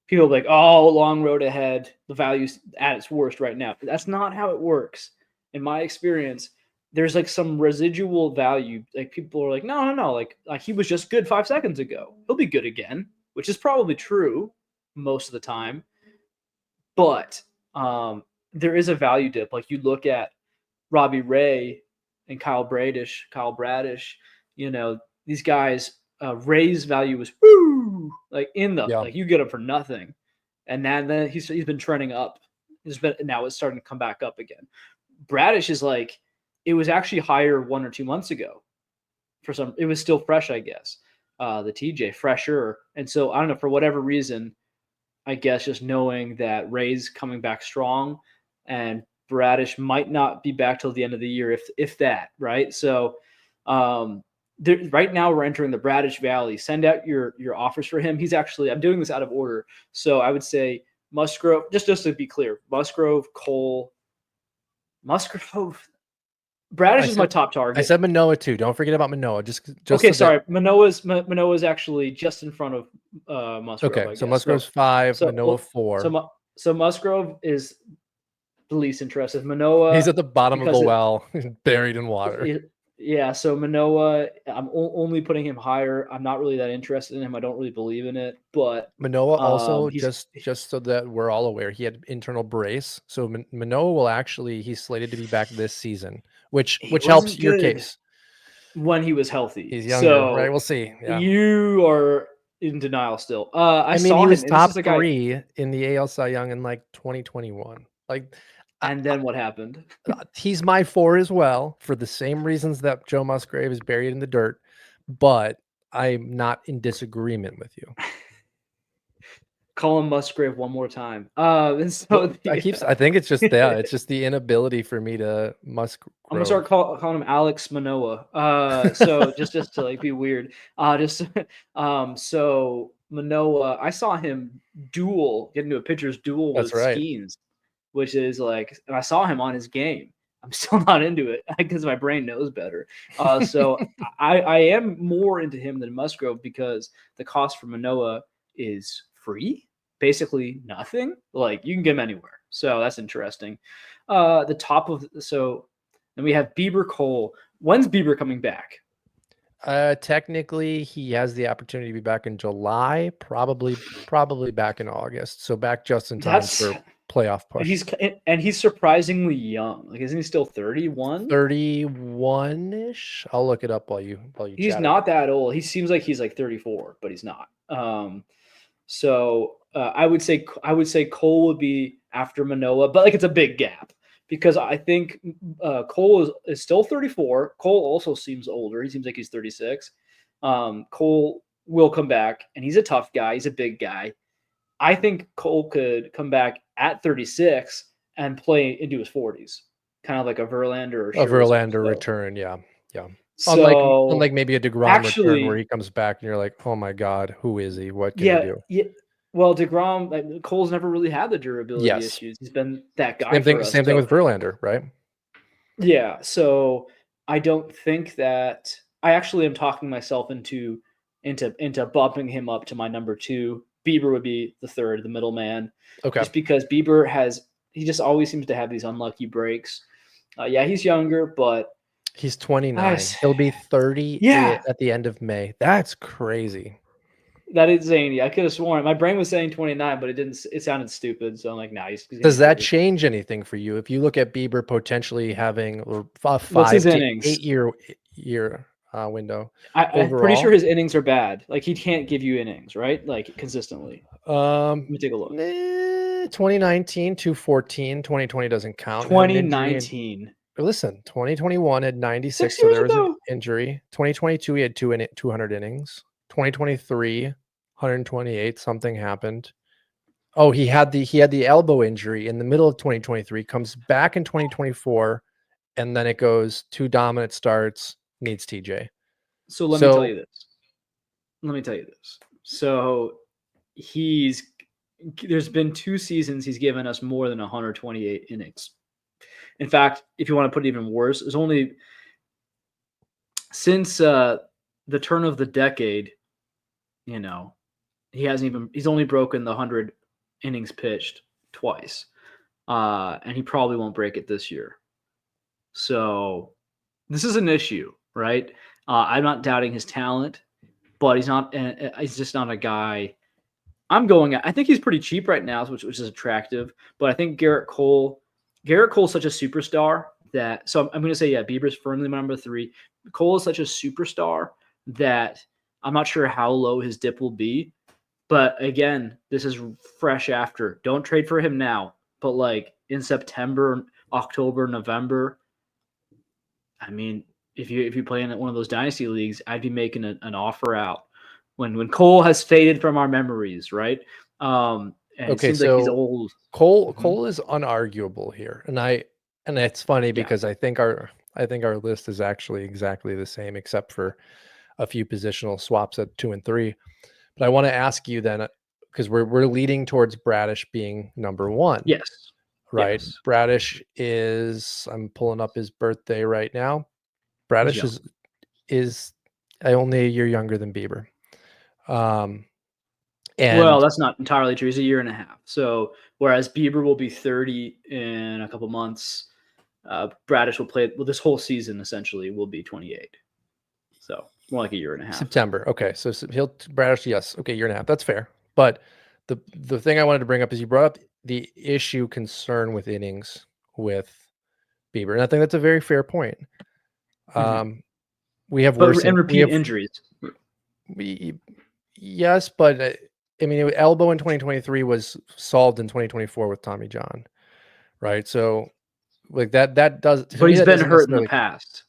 people are like, oh, long road ahead. The value's at its worst right now. That's not how it works. In my experience, there's like some residual value. Like people are like, no. Like he was just good 5 seconds ago. He'll be good again, which is probably true most of the time. But there is a value dip. Like you look at Robbie Ray and Kyle Bradish, these guys, Ray's value was like yeah. like you get him for nothing. And then he's been trending up. Now it's starting to come back up again. Bradish is like, it was actually higher 1 or 2 months ago. It was still fresh, I guess. The TJ fresher. And so I don't know, for whatever reason, I guess just knowing that Ray's coming back strong and Bradish might not be back till the end of the year, if that, right? So right now we're entering the Bradish Valley. Send out your offers for him. I'm doing this out of order. So I would say Musgrove, just to be clear, Musgrove, Cole, Bradish I is my said top I target. said Manoah too. Don't forget about Manoah. Just Okay, so that sorry. Manoah's actually just in front of Musgrove, okay. I So guess. Musgrove's 5, So Manoah well, 4. so Musgrove is the least interested. He's Manoah, at the bottom of the because well, buried in water. yeah. So Manoah, I'm only putting him higher. I'm not really that interested in him. I don't really believe in it, but Manoah also, he's just so that we're all aware, he had internal brace. So Manoah will actually he's slated to be back this season, which he which helps wasn't your good case. when he was healthy. He's younger, right? So We'll see. Yeah. you are in denial still. I I mean, saw he him, was and this is top a guy. 3 in the AL Cy Young in like 2021. Like I, And then what happened? he's my 4 as well for the same reasons that Joe Musgrave is buried in the dirt, but I'm not in disagreement with you. Call him Musgrave one more time. And so Well, I think it's just that. It's just the inability for me to I'm gonna start Musgrove. calling him Alex Manoah. So just to like be weird. Just so Manoah, I saw him get into a pitcher's duel That's with right. Skeens, which is like, and I saw him on his game. I'm still not into it because my brain knows better. So I am more into him than Musgrove because the cost for Manoa is free, basically nothing. Like you can get him anywhere, so that's interesting. The top of so then we have Bieber Cole. When's Bieber coming back? Technically, he has the opportunity to be back in July, probably back in August. So back just in time That's for playoff push. he's surprisingly young. Like isn't he still 31? 31-ish. I'll look it up while you He's chat it. not that old. He seems like he's like 34, but he's not. So I would say Cole would be after Manoa, but like it's a big gap because I think Cole is still 34. Cole also seems older. He seems like he's 36. Cole will come back, and he's a tough guy. He's a big guy. I think Cole could come back at 36 and play into his 40s, kind of like a Verlander or A Scherzer. Verlander So, return, yeah. so Unlike maybe a DeGrom return where actually, he comes back and you're like, "Oh my god, who is he? What can he yeah, do?" yeah. Well, DeGrom, like, Cole's never really had the durability Yes. issues. He's been that guy for us. Same thing So with Verlander, right? yeah, so I don't think that I actually am talking myself into bumping him up to my number two. Bieber would be the third, the middleman, Okay. just because Bieber he just always seems to have these unlucky breaks. Yeah, he's younger, but He's I, 29. He'll be 30 yeah, at the end of May. That's crazy. that is zany. I could have sworn my brain was saying 29, but it didn't. It sounded stupid, so I'm like, nah, he's gonna Does be that 30. change anything for you? If you look at Bieber potentially having a What's his 5 to innings? 8 year window I'm pretty sure overall, his innings are bad. Like he can't give you innings, right? Like consistently. Let me take a look. 2019, 214, 2020 doesn't count. Had an injury in 2019, listen, 2021 had 96, 6 so years there was an ago. injury. 2022 he had 200 innings. 2023 128, something happened. Oh, he had the elbow injury in the middle of 2023, comes back in 2024, and then it goes 2 dominant starts, needs TJ. So let me tell So, you this. Let me tell you this. So he's there's been 2 seasons he's given us more than 128 innings. In fact, if you want to put it even worse, there's only since the turn of the decade, you know, he's only broken the 100 innings pitched twice. And he probably won't break it this year. So this is an issue, right? I'm not doubting his talent, but he's not. He's just not a guy. I think he's pretty cheap right now, which is attractive. But I think Garrett Cole. Garrett Cole's such a superstar that. So I'm going to say yeah, Bieber's firmly my number three. Cole is such a superstar that I'm not sure how low his dip will be. But again, this is fresh after. Don't trade for him now. But like in September, October, November, I mean, if you play in one of those dynasty leagues, I'd be making an offer out when Cole has faded from our memories, right? And it okay, seems like he's so old. Mhm. Cole is unarguable here. And it's funny Yeah. because I think our list is actually exactly the same except for a few positional swaps at 2 and 3. But I want to ask you then, because we're leading towards Bradish being number one, Yes. right? Yes. Bradish is I'm pulling up his birthday right now. He's Bradish young. is only a year younger than Bieber. Um, Well, and that's not entirely true. He's a year and a half. So whereas Bieber will be 30 in a couple months, Bradish will play well this whole season essentially will be 28. So more like a year and a half. September, okay, so he'll Bradish, yes, okay, year and a half, that's fair. But the thing I wanted to bring up is you brought up the issue concern with innings with Bieber, and I think that's a very fair point. Mhm. We have But worse and in we repeat have injuries. we yes, but I mean, elbow in 2023 was solved in 2024 with Tommy John, right? So like that does to But me he's that been doesn't hurt in the necessarily, past.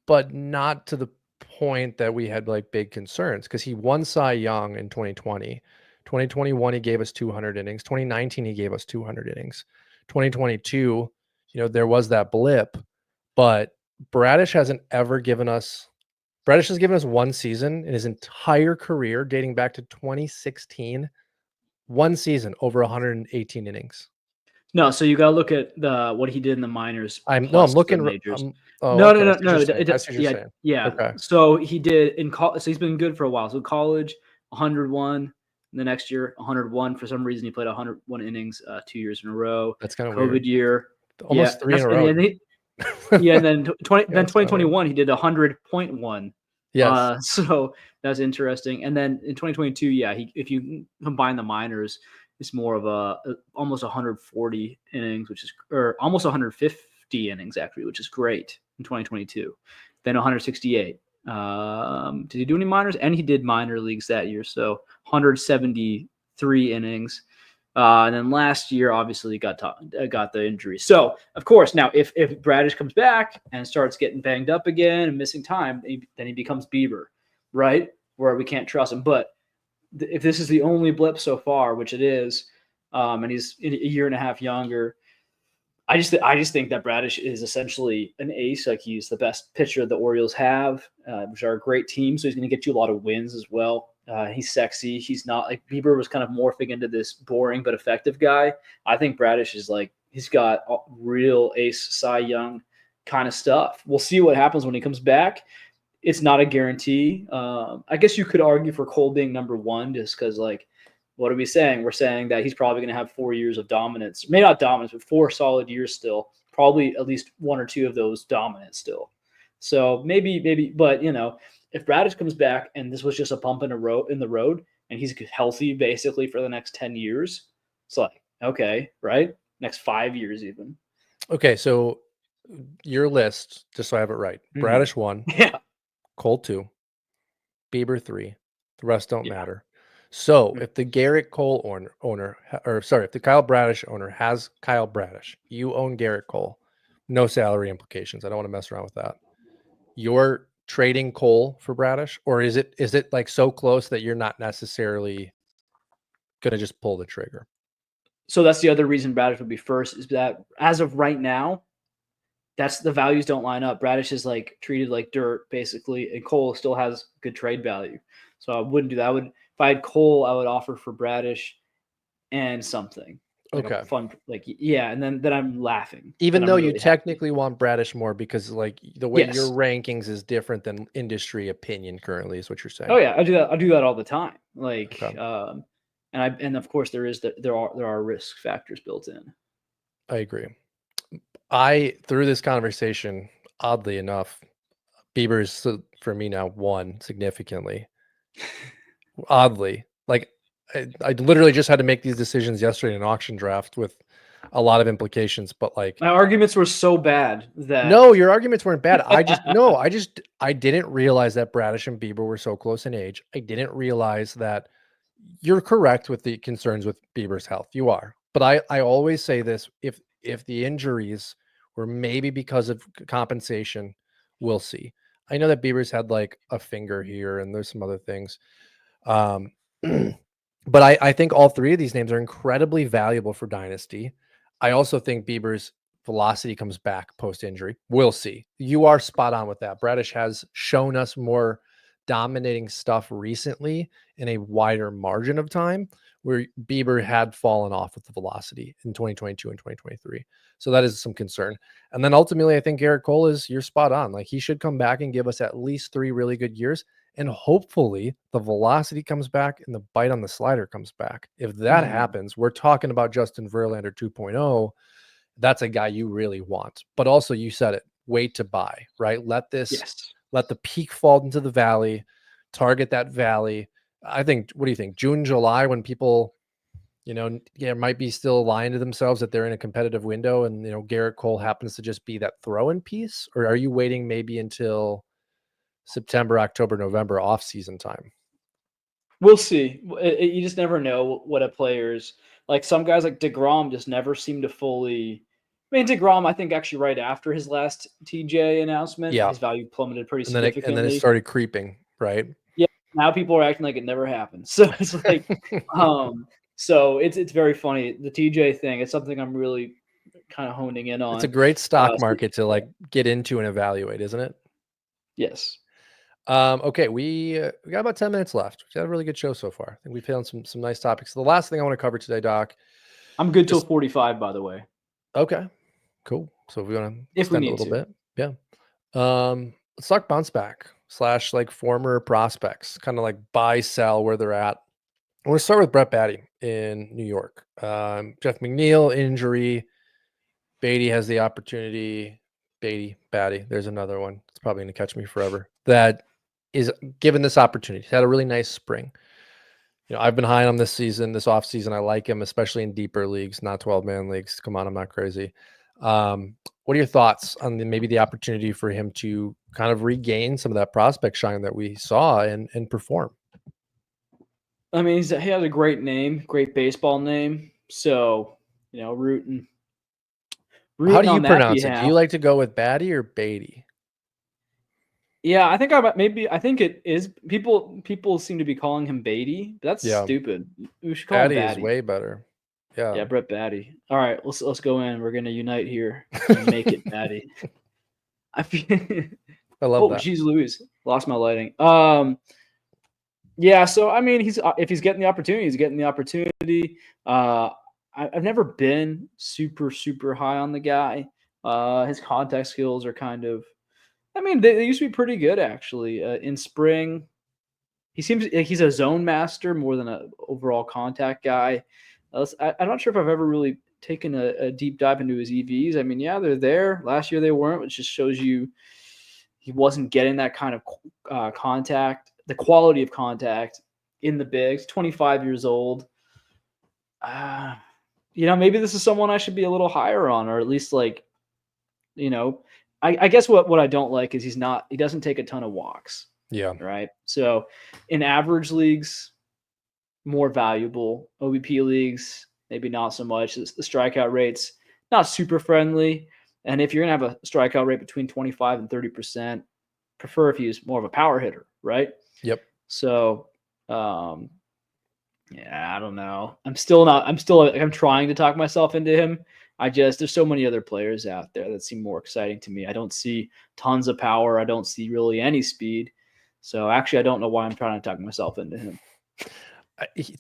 but not to the point that we had like big concerns because he won Cy Young in 2020. 2021 he gave us 200 innings. 2019 he gave us 200 innings. 2022, there was that blip, but Bradish hasn't ever given us Bradish has given us one season in his entire career dating back to 2016. One season over 118 innings. No, so you gotta look at the what he did in the minors I'm plus the looking. majors. Oh, No, no, okay. I no, see what you're no. saying. I see what you're Yeah, saying. yeah. Okay, So he did in college. So he's been good for a while. So college, 101. The next year, 101. For some reason, he played 101 innings 2 years in a row. that's kind of weird. COVID year, yeah. Almost three in That's a and row. yeah, and then Yeah, that's kind of weird. 2021 he did 100.1. Yes, So that's interesting. And then in 2022, yeah, if you combine the minors, it's more of almost 140 innings, which is or almost 150 innings actually, which is great in 2022. Then 168. Did he do any minors? And he did minor leagues that year, so 173 innings. And then last year, obviously, got the injury. So, of course, now if Bradish comes back and starts getting banged up again and missing time, then he becomes Bieber, right? Where we can't trust him. But if this is the only blip so far, which it is, and he's a year and a half younger, I just think that Bradish is essentially an ace. Like he's the best pitcher the Orioles have, which are a great team. So he's going to get you a lot of wins as well. He's sexy. He's not like Bieber was kind of morphing into this boring but effective guy. I think Bradish is like he's got real ace Cy Young kind of stuff. We'll see what happens when he comes back. It's not a guarantee. I guess you could argue for Cole being number one just because like what are we saying? We're saying that he's probably going to have 4 years of dominance. Maybe not dominance, but 4 solid years still. Probably at least one or two of those dominant still. So maybe, but if Bradish comes back and this was just a bump in the road, and he's healthy basically for the next 10 years, it's like okay, right? Next 5 years even. okay. So your list, just so I have it right: Mhm. Bradish 1, Yeah, Cole 2, Bieber 3. The rest don't yeah. matter. So Mhm. if the Garrett Cole owner, or sorry, if the Kyle Bradish owner has Kyle Bradish, you own Garrett Cole. No salary implications. I don't want to mess around with that. You're trading Cole for Bradish, or is it like so close that you're not necessarily gonna just pull the trigger? So that's the other reason Bradish would be first is that as of right now, that's the values don't line up. Bradish is like treated like dirt basically, and Cole still has good trade value. So I wouldn't do that. I would if I had Cole, I would offer for Bradish and something like a Okay. fun like yeah, and then I'm laughing. Then Even I'm though you really happy. technically want Bradish more because like the way your Yes. rankings is different than industry opinion currently is what you're Oh saying. yeah, I do that. I do that all the time. Okay. And of course there are risk factors built in. I agree. Through this conversation, oddly enough, Bieber's for me now won significantly. Oddly, like I literally just had to make these decisions yesterday in an auction draft with a lot of implications, but like My arguments were so bad that no, your arguments weren't bad. I didn't realize that Bradish and Bieber were so close in age. I didn't realize that you're correct with the concerns with Bieber's health. You are. But I always say this, if the injuries were maybe because of compensation, we'll see. I know that Bieber's had like a finger here and there's some other things. Um, but I think all three of these names are incredibly valuable for Dynasty. I also think Bieber's velocity comes back post injury. We'll see. You are spot on with that. Bradish has shown us more dominating stuff recently in a wider margin of time, where Bieber had fallen off with the velocity in 2022 and 2023. So that is some concern. And then ultimately, I think Garrett Cole you're spot on. Like he should come back and give us at least 3 really good years. And hopefully the velocity comes back and the bite on the slider comes back. If that Mhm. happens, we're talking about Justin Verlander 2.0. That's a guy you really want. But also you said it, wait to buy, right? Yes. Let the peak fall into the valley, target that valley. I think, what do you think? June, July, when people, yeah, might be still lying to themselves that they're in a competitive window and, Garrett Cole happens to just be that throw in piece? Or are you waiting maybe until September, October, November off season time? We'll see. You just never know what a player's like. Some guys like Degrom just never seem to fully. I mean, Degrom, I think actually right after his last TJ announcement, Yeah. his value plummeted pretty And then it significantly. started creeping, right? Yeah, now people are acting like it never happened. So it's like, um, so it's very funny. The TJ thing. It's something I'm really kind of honing in It's a on. great stock So, market to like get into and evaluate, isn't it? yes. Okay, we got about 10 minutes left. We got a really good show so far. I think we've hit on some nice topics. The last thing I want to cover today, Doc, I'm good till Just 45, by the way, okay, cool. So if we want to if we extend a need little to. bit, yeah. Let's talk bounce back slash like former prospects, kind of like buy sell where they're at. I want to start with Brett Batty in New York. Jeff McNeil injury. Beatty has the opportunity. Batty. There's another one. It's probably going to catch me forever. That is given this opportunity. He's had a really nice spring. I've been high on this season, this off season. I like him, especially in deeper leagues, not 12-man leagues. Come on, I'm not crazy. What are your thoughts on maybe the opportunity for him to kind of regain some of that prospect shine that we saw and perform? I mean, he has a great name, great baseball name. So, rooting How do rooting you on that pronounce it? Do you behalf. like to go with Batty or Beatty? Yeah, I think I think it is people seem to be calling him Beatty, but that's Yeah, stupid. We should call him Batty is Batty. way better. Yeah, Yeah, Brett Batty. All right, let's go in. We're gonna unite here and make it Batty. I feel I love Oh, that. geez, Louise, lost my lighting. Yeah. So I mean, he's if he's getting the opportunity, he's getting the opportunity. Uh, I've never been super high on the guy. His contact skills are kind of. I mean, they used to be pretty good actually. In spring, he seems like he's a zone master more than a overall contact guy. I'm not sure if I've ever really taken a deep dive into his EVs. I mean, yeah, they're there. Last year they weren't, which just shows you he wasn't getting that kind of contact, the quality of contact in the bigs. 25 years old. Uh, maybe this is someone I should be a little higher on, or at least like, you know, I guess what I don't like is he doesn't take a ton of walks, Yeah. right? So in average leagues, more valuable. OBP leagues, maybe not so much. The strikeout rates, not super friendly. And if you're going to have a strikeout rate between 25 and 30%, prefer if he's more of a power hitter, right? Yep. So, um, yeah, I don't know. I'm trying to talk myself into him. There's so many other players out there that seem more exciting to me. I don't see tons of power. I don't see really any speed. So actually, I don't know why I'm trying to talk myself into him.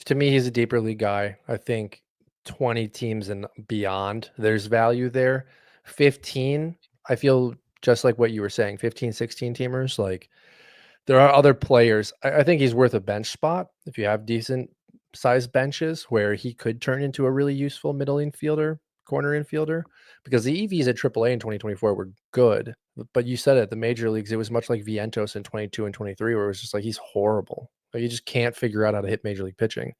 To me, he's a deeper league guy. I think 20 teams and beyond, there's value there. 15, I feel just like what you were saying, 15, 16 teamers. Like there are other players. I think he's worth a bench spot if you have decent sized benches where he could turn into a really useful middle infielder, corner infielder, because the EVs at AAA in 2024 were good. But you said it, the major leagues, it was much like Vientos in 22 and 23, where it was just like he's horrible. Like, you just can't figure out how to hit major league pitching.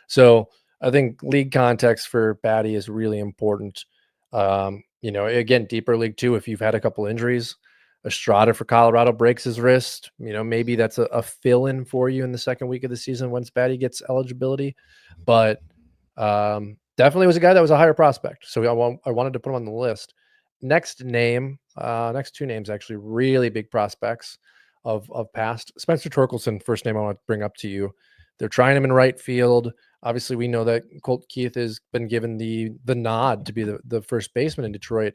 So I think league context for Batty is really important. Again, deeper league too. If you've had a couple injuries, Estrada for Colorado breaks his wrist. Maybe that's a fill-in for you in the second week of the season once Batty gets eligibility. But definitely was a guy that was a higher prospect. So I wanted to put him on the list. Next two names actually really big prospects of past. Spencer Torkelson, first name I want to bring up to you. They're trying him in right field. Obviously, we know that Colt Keith has been given the nod to be the first baseman in Detroit.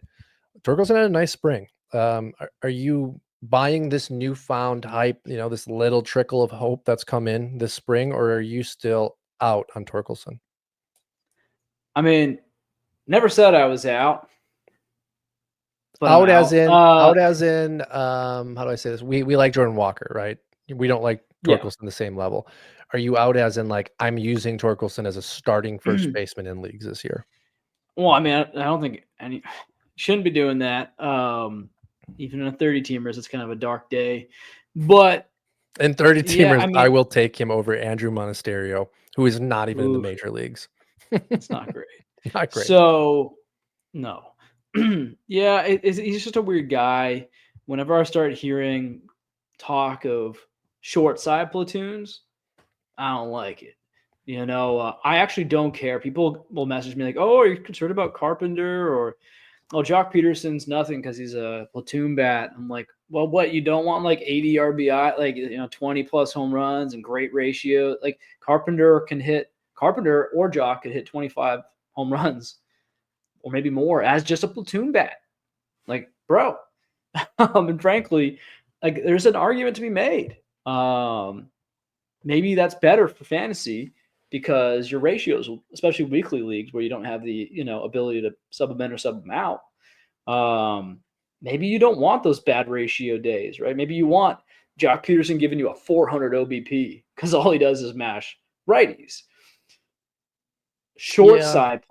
Torkelson had a nice spring. Are you buying this newfound hype, this little trickle of hope that's come in this spring, or are you still out on Torkelson? I mean, never said I was out, but I'm Out as out. in how do I say this? We like Jordan Walker, right? We don't like Yeah. Torkelson the same level. Are you out as in like I'm using Torkelson as a starting first baseman in leagues this year? Well, I mean, I don't think any shouldn't be doing that. Even in a 30 teamers, it's kind of a dark day. But In 30 yeah, teamers, I I mean, will take him over Andrew Monasterio, who is not even in the oof, major leagues. it's not great. Not great. So no, yeah, he's just a weird guy. Whenever I start hearing talk of short side platoons, I don't like it. I actually don't care. People will message me like, "Oh, are you concerned about Carpenter?" Or "Oh, Jock Peterson's nothing because he's a platoon bat." I'm like, "Well, what? You don't want like 80 RBI, like 20 plus home runs and great ratio? Like Carpenter or Jock could hit 25 home runs or maybe more as just a platoon bat. Like, bro." And frankly, like there's an argument to be made. Maybe that's better for fantasy. because your ratios, especially weekly leagues where you don't have the ability to sub them in or sub them out, maybe you don't want those bad ratio days, right? Maybe you want Jock Peterson giving you a 400 OBP because all he does is mash righties. Short Yeah. side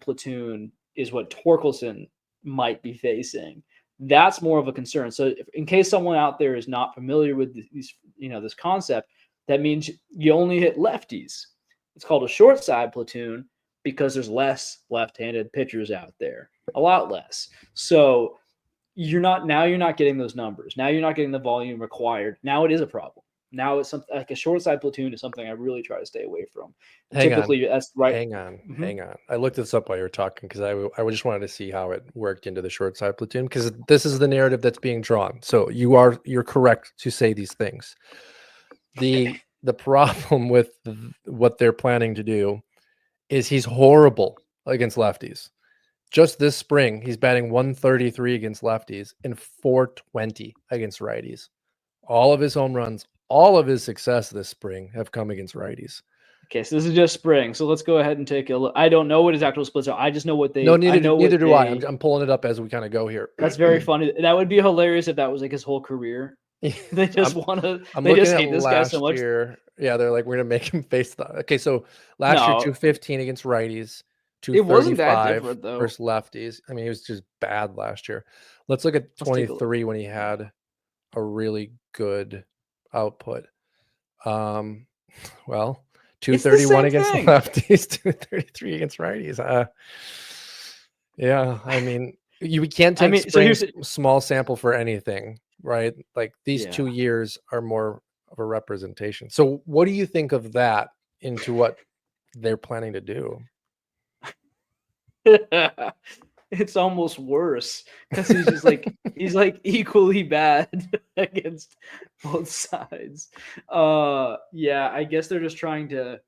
platoon is what Torkelson might be facing. That's more of a concern. So, in case someone out there is not familiar with these, this concept, that means you only hit lefties. It's called a short side platoon because there's less left-handed pitchers out there, a lot less. So you're not getting those numbers. Now you're not getting the volume required. Now it is a problem. Now it's something like a short side platoon is something I really try to stay away from. And Hang on. typically, that's right. Hang on. I looked this up while you were talking because I just wanted to see how it worked into the short side platoon because this is the narrative that's being drawn. So you're correct to say these things. The problem with what they're planning to do is he's horrible against lefties. Just this spring, he's batting 133 against lefties and 420 against righties. All of his home runs, all of his success this spring have come against righties. Okay, so this is just spring. So let's go ahead and take a look. I don't know what his actual splits are. I just know what they. No, neither do I. I'm pulling it up as we kind of go here. That's very funny. That would be hilarious if that was like his whole career. They just want to. They just hate this guy so much. Yeah, they're like, we're gonna make him face the. Okay, so last year 215 against righties, 235 it wasn't that different though versus lefties. I mean, he was just bad last year. Let's look at 23 when he had a really good output. Well, 231 against lefties, 233 against righties. Yeah, I mean, you can't take spring's small sample for anything, right? Like these 2 years are more of a representation. So what do you think of that into what they're planning to do? It's almost worse because he's just like he's like equally bad against both sides. Yeah, I guess they're just trying to.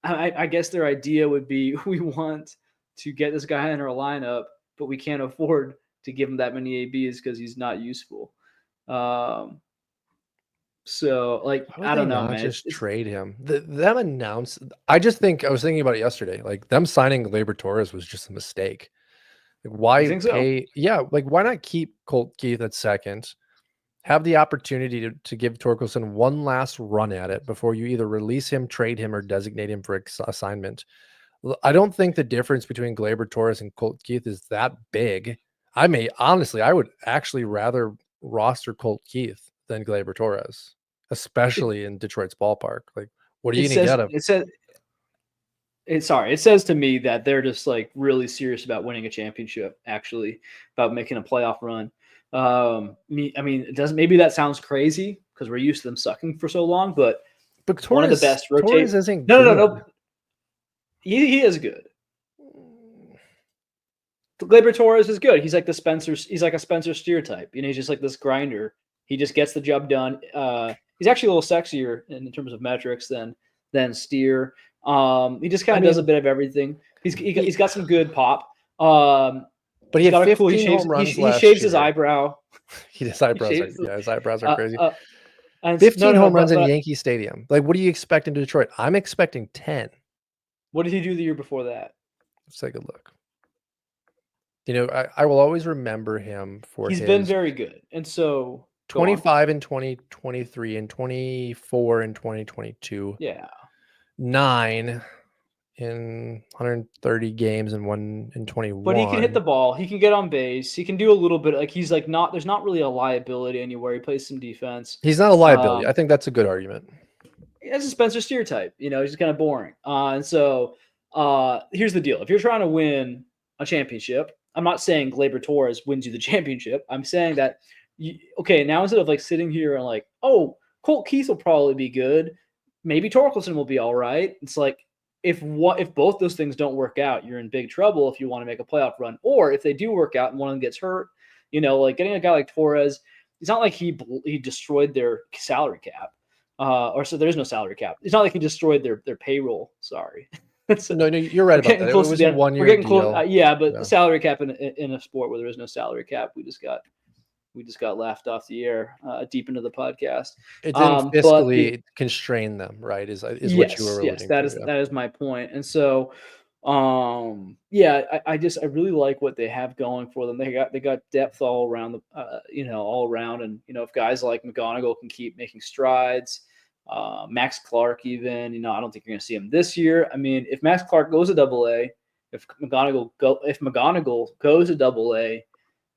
I guess their idea would be we want to get this guy in our lineup, but we can't afford to give him that many ABs because he's not useful. So like I don't know, man. Just trade him. Them announce. I was thinking about it yesterday. Like them signing Gleyber Torres was just a mistake. Like why pay? Yeah, like why not keep Colt Keith at second? Have the opportunity to give Torkelson one last run at it before you either release him, trade him, or designate him for assignment. I don't think the difference between Gleyber Torres and Colt Keith is that big. I would actually rather roster Colt Keith than Gleyber Torres, especially in Detroit's ballpark. Like, what are you going to get him? It says to me that they're just like really serious about winning a championship, actually, about making a playoff run. I mean, maybe that sounds crazy because we're used to them sucking for so long, but Torres, one of the best Torres isn't no. He is good. Gleyber Torres is good. He's like a Spencer Steer type. He's just like this grinder. He just gets the job done. He's actually a little sexier in terms of metrics than Steer. He just kind of does a bit of everything. He's got some good pop. But he had 15 home runs he shaves his eyebrow. His eyebrows his eyebrows are crazy. 15 home runs in Yankee Stadium. Like, what do you expect in Detroit? I'm expecting 10. What did he do the year before that? Let's take a look. I will always remember him for He's been very good. And so 25 in 2023 and 24 in 2022. Yeah. 9 in 130 games and 1 in 21. But he can hit the ball. He can get on base. He can do a little bit. Like he's like there's not really a liability anywhere. He plays some defense. He's not a liability. I think that's a good argument. That's a Spencer Steer type. He's just kind of boring. And so here's the deal. If you're trying to win a championship, I'm not saying Gleyber Torres wins you the championship. I'm saying that, now instead of like sitting here and like, oh, Colt Keith will probably be good. Maybe Torkelson will be all right. It's like, if both those things don't work out, you're in big trouble if you want to make a playoff run. Or if they do work out and one of them gets hurt, like getting a guy like Torres, it's not like he destroyed their salary cap. So there's no salary cap. It's not like he destroyed their payroll. Sorry. No, you're right about that. It was a 1 year deal. But the salary cap in a sport where there is no salary cap, we just got We just got laughed off the air deep into the podcast. It didn't But the fiscally constrain them, right? Is what you were yes, alluding to, yeah. that is my point. And so, yeah, I really like what they have going for them. They got depth all around all around, and if guys like McGonigal can keep making strides, Max Clark even, I don't think you're going to see him this year. I mean, if Max Clark goes to Double A, if McGonigal goes to Double A,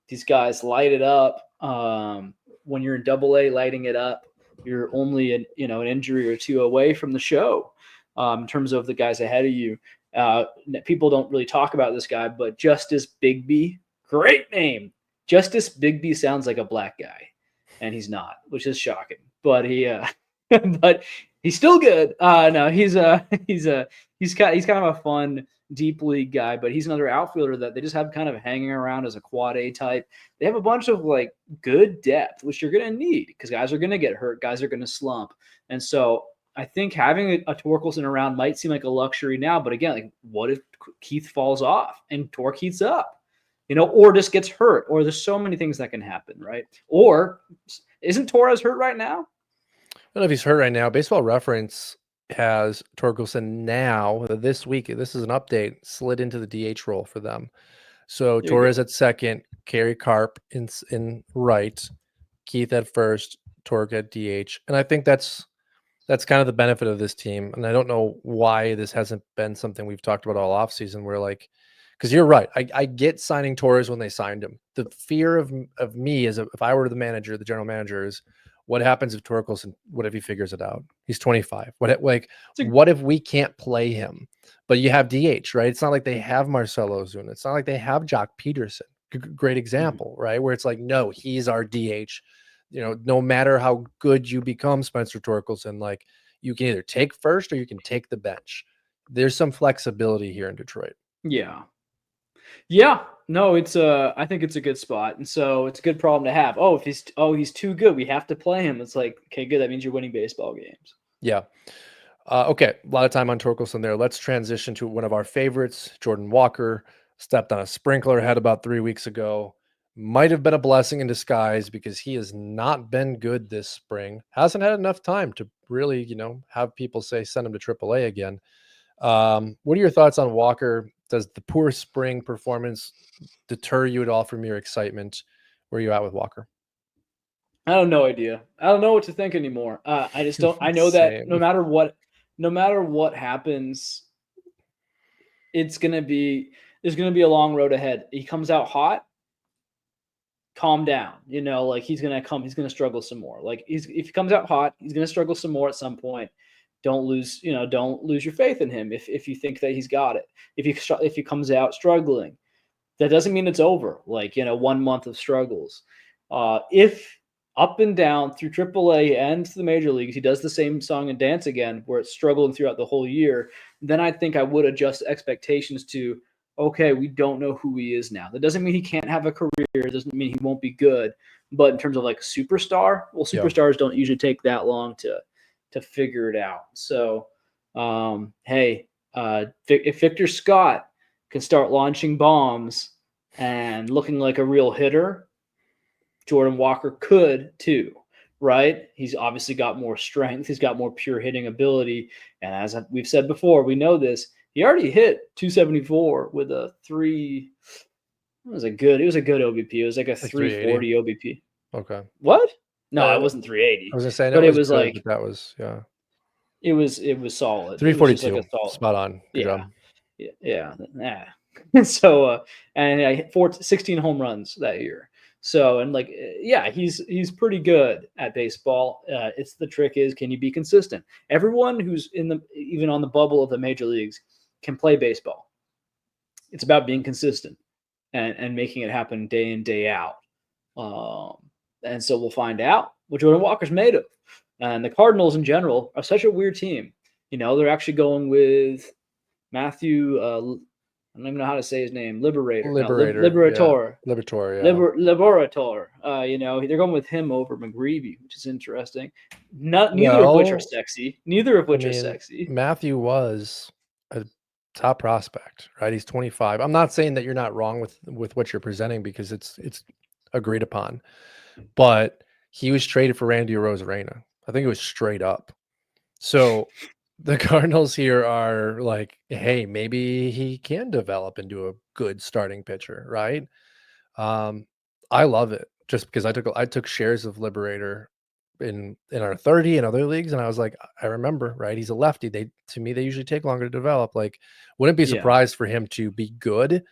these guys light it up. When you're in Double A, lighting it up, you're only an injury or two away from the show. In terms of the guys ahead of you, people don't really talk about this guy, but Justice Bigby, great name. Justice Bigby sounds like a black guy, and he's not, which is shocking. But but he's still good. No, he's kind of a fun deep league guy, but he's another outfielder that they just have kind of hanging around as a quad A type. They have a bunch of like good depth, which you're going to need because guys are going to get hurt, guys are going to slump. And so I think having a Torkelson around might seem like a luxury now, but again, like what if Keith falls off and Torque heats up, or just gets hurt, or there's so many things that can happen, right? Or isn't Torres hurt right now? I don't know if he's hurt right now. Baseball Reference has Torkelson now this week. This is an update, slid into the DH role for them. So There you Torres go. at second, Kerry Carp in right, Keith at first, Torque at DH. And I think that's kind of the benefit of this team. And I don't know why this hasn't been something we've talked about all offseason where like, because you're right. I get signing Torres when they signed him. The fear of me is if I were the manager, the general manager, is what happens if Torkelson, what if he figures it out? He's 25. What if we can't play him? But you have DH, right? It's not like they have Marcelo Ozuna. It's not like they have Jock Peterson. Great example, right? Where it's like, no, he's our DH. No matter how good you become, Spencer Torkelson, like you can either take first or you can take the bench. There's some flexibility here in Detroit. Yeah. Yeah, no, I think it's a good spot, and so it's a good problem to have. He's too good, we have to play him. It's like, okay, good. That means you're winning baseball games. Yeah. Okay, a lot of time on Torkelson there. Let's transition to one of our favorites, Jordan Walker. Stepped on a sprinkler head about 3 weeks ago. Might have been a blessing in disguise because he has not been good this spring. Hasn't had enough time to really, have people say send him to AAA again. What are your thoughts on Walker? Does the poor spring performance deter you at all from your excitement? Where are you at with Walker? I have no idea. I don't know what to think anymore. I just don't. I know that Same. no matter what happens, it's gonna be there's gonna be a long road ahead. He comes out hot, calm down. Like he's gonna struggle some more. Like if he comes out hot, he's gonna struggle some more at some point. Don't lose your faith in him if you think that he's got it. If he comes out struggling, that doesn't mean it's over. Like 1 month of struggles. If up and down through AAA and to the major leagues, he does the same song and dance again, where it's struggling throughout the whole year, then I think I would adjust expectations to, okay, we don't know who he is now. That doesn't mean he can't have a career. It doesn't mean he won't be good. But in terms of like superstar, well, superstars don't usually take that long to figure it out. So, hey, if Victor Scott can start launching bombs and looking like a real hitter, Jordan Walker could too, right? He's obviously got more strength. He's got more pure hitting ability. And as we've said before, we know this. He already hit 274 with a three. It was a good OBP. It was like a 340 OBP. Okay. What? No, it wasn't 380. I was gonna say, but it was was good, like but that was, yeah. It was solid. It was just 342. like a solid. Spot on. Good Yeah. job. Yeah. So, and I hit 16 home runs that year. So, and like, yeah, he's pretty good at baseball. It's the trick is, can you be consistent? Everyone who's even on the bubble of the major leagues can play baseball. It's about being consistent and making it happen day in, day out. And so we'll find out what Jordan Walker's made of. And the Cardinals in general are such a weird team. They're actually going with Matthew. I don't even know how to say his name. Liberator. Liberator. Yeah. Liberator. Yeah. Liberator. They're going with him over McGreevy, which is interesting. Neither of which are sexy. Are sexy. Matthew was a top prospect, right? He's 25. I'm not saying that you're not wrong with what you're presenting because it's agreed upon. but he was traded for Randy Arozarena. I think it was straight up. So the Cardinals here are like, hey, maybe he can develop into a good starting pitcher, right? Um, I love it just because I took shares of Liberator in our 30 and other leagues, and I was like, I remember, right? He's a lefty. They to me they usually take longer to develop. Like, wouldn't be Yeah. surprised for him to be good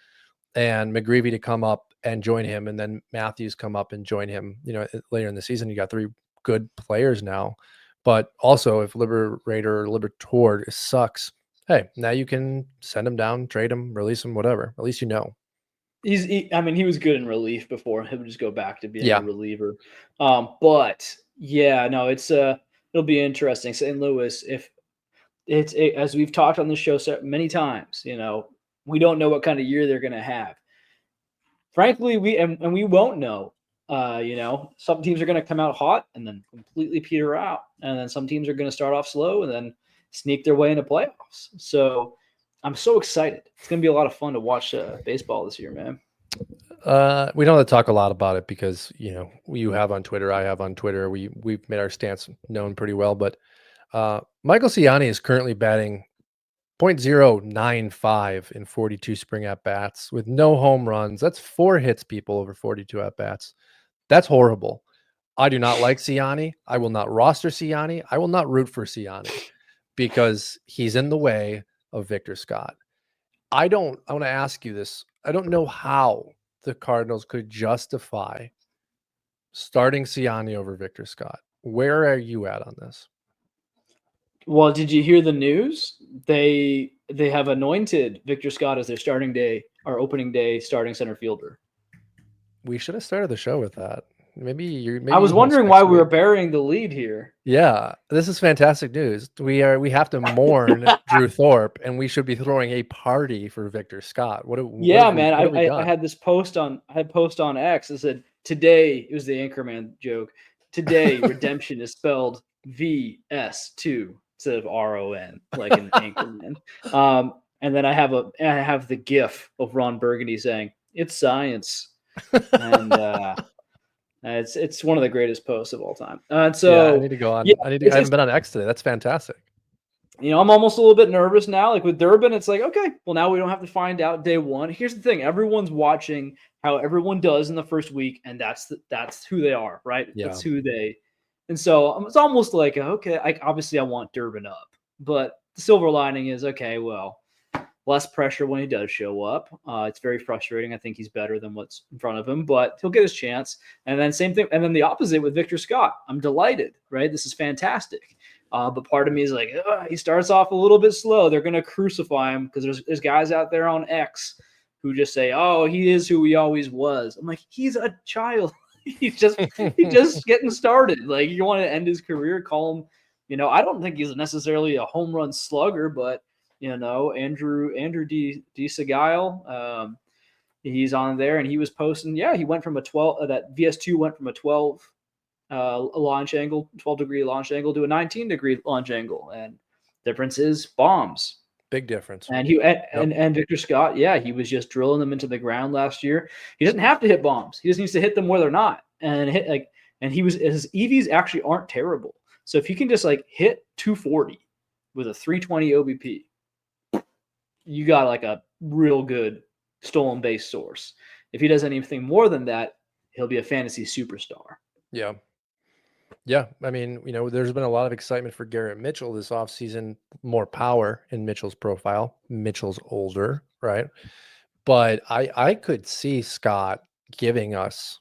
and McGreevy to come up and join him, and then Matthews come up and join him. Later in the season, you got three good players now. But also, if Liberator or Liberator sucks, hey, now you can send him down, trade him, release him, whatever. At least you know. I mean, he was good in relief before. He would just go back to being a Yeah, reliever. But yeah, no, it'll be interesting. St. Louis, if as we've talked on the show many times, we don't know what kind of year they're going to have. Frankly, and we won't know. Some teams are going to come out hot and then completely peter out, and then some teams are going to start off slow and then sneak their way into playoffs. So I'm so excited. It's going to be a lot of fun to watch baseball this year, man. we don't have to talk a lot about it because you have on Twitter, I have on Twitter. We've made our stance known pretty well, but Michael Ciani is currently batting .095 in 42 spring at bats with no home runs. That's 4 hits, people, over 42 at bats. That's horrible. I do not like Ciani. I will not roster Ciani. I will not root for Ciani because he's in the way of Victor Scott. I want to ask you this. I don't know how the Cardinals could justify starting Ciani over Victor Scott. Where are you at on this? Well, did you hear the news? They have anointed Victor Scott as their starting day or opening day starting center fielder. We should have started the show with that. Maybe I was you host wondering why next we were week. burying the lead here. Yeah, this is fantastic news. We have to mourn Drew Thorpe, and we should be throwing a party for Victor Scott. Yeah, man. What have we I done? had this post on X that said today, it was the Anchorman joke. Today redemption is spelled VS2 instead of RON, like in Anchorman. And then I have the GIF of Ron Burgundy saying, "It's science." And it's one of the greatest posts of all time. And Yeah, I so need to go yeah, on. I it's haven't been on X today. That's fantastic. I'm almost a little bit nervous now. Like with Durbin, it's like, okay, well, now we don't have to find out day one. Here's the thing: everyone's watching how everyone does in the first week, and that's who they are, right? Yeah. That's who they. And so it's almost like, okay, obviously I want Durbin up, but the silver lining is, okay, well, less pressure when he does show up. It's very frustrating. I think he's better than what's in front of him, but he'll get his chance. And then same thing, and then the opposite with Victor Scott. I'm delighted, right? This is fantastic. But part of me is like, he starts off a little bit slow. They're going to crucify him because there's guys out there on X who just say, "Oh, he is who he always was." I'm like, he's a child. he's just getting started. Like, you want to end his career, call him. I don't think he's necessarily a home run slugger, but Andrew D. Segile, he's on there, and he was posting. Yeah, he went from a 12. That VS2 went from a 12 launch angle, 12-degree launch angle to a 19-degree launch angle, and difference is bombs. Big difference. And Yep. and Victor Scott, yeah, he was just drilling them into the ground last year. He doesn't have to hit bombs. He just needs to hit them where they're not, and his EVs actually aren't terrible. So if you can just like hit 240 with a 320 OBP, you got like a real good stolen base source. If he does anything more than that, he'll be a fantasy superstar. Yeah. Yeah. I mean, there's been a lot of excitement for Garrett Mitchell this offseason, more power in Mitchell's profile. Mitchell's older, right? But I could see Scott giving us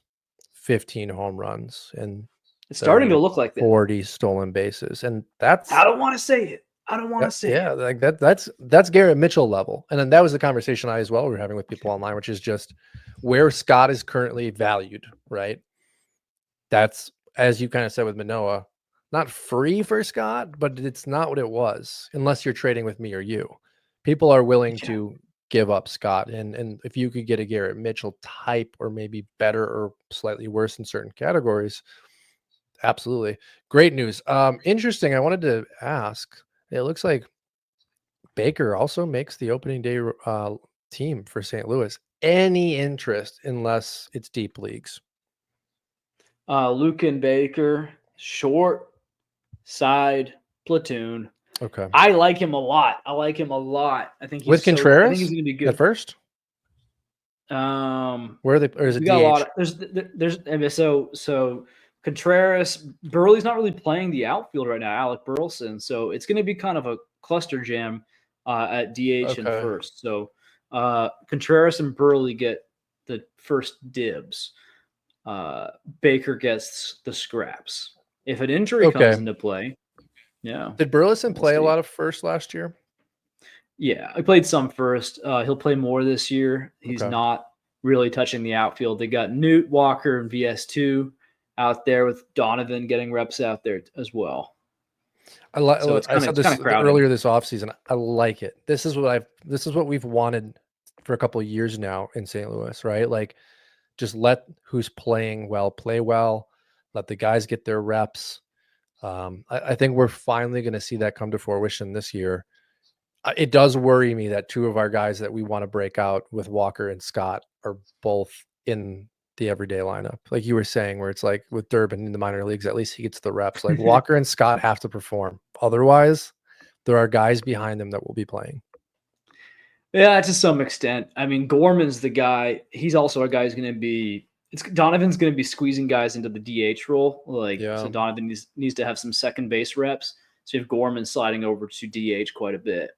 15 home runs and It's starting to 30, look like that. 40 stolen bases. And I don't want to say it. I don't want to say yeah, it. like that's Garrett Mitchell level. And then that was the conversation we were having with people online, which is just where Scott is currently valued, right? That's, as you kind of said with Manoah, not free for Scott, but it's not what it was unless you're trading with me or you. People are willing Yeah. to give up Scott, and if you could get a Garrett Mitchell type or maybe better or slightly worse in certain categories, absolutely. Great news. Interesting. I wanted to ask, it looks like Baker also makes the opening day team for St. Louis. Any interest unless it's deep leagues? Luke and Baker, short side platoon. Okay. I like him a lot. I think With he's Contreras going to be at good. first? Where are they, or is it We got a lot DH? of so Contreras, Burley's not really playing the outfield right now, Alec Burleson. So it's going to be kind of a cluster jam at DH and Okay. first. So Contreras and Burley get the first dibs. Baker gets the scraps. If an injury comes Okay. into play, yeah, Did Burleson we'll play a see. lot of first last year? Yeah, I played some first. He'll play more this year. He's Okay. not really touching the outfield. They got Newt Walker and VS2 out there with Donovan getting reps out there as well. So I said it's kind this of crowded. earlier this offseason. I like it. This is what we've wanted for a couple of years now in St. Louis, right? Like, just let who's playing well play well. Let the guys get their reps. I think we're finally going to see that come to fruition this year. It does worry me that two of our guys that we want to break out with Walker and Scott are both in the everyday lineup. Like you were saying, where it's like with Durbin in the minor leagues, at least he gets the reps. Like Walker and Scott have to perform. Otherwise, there are guys behind them that will be playing. Yeah, to some extent. I mean, Gorman's the guy. He's also a guy who's going to be. Donovan's going to be squeezing guys into the DH role. So Yeah. Donovan needs to have some second base reps. So you have Gorman sliding over to DH quite a bit.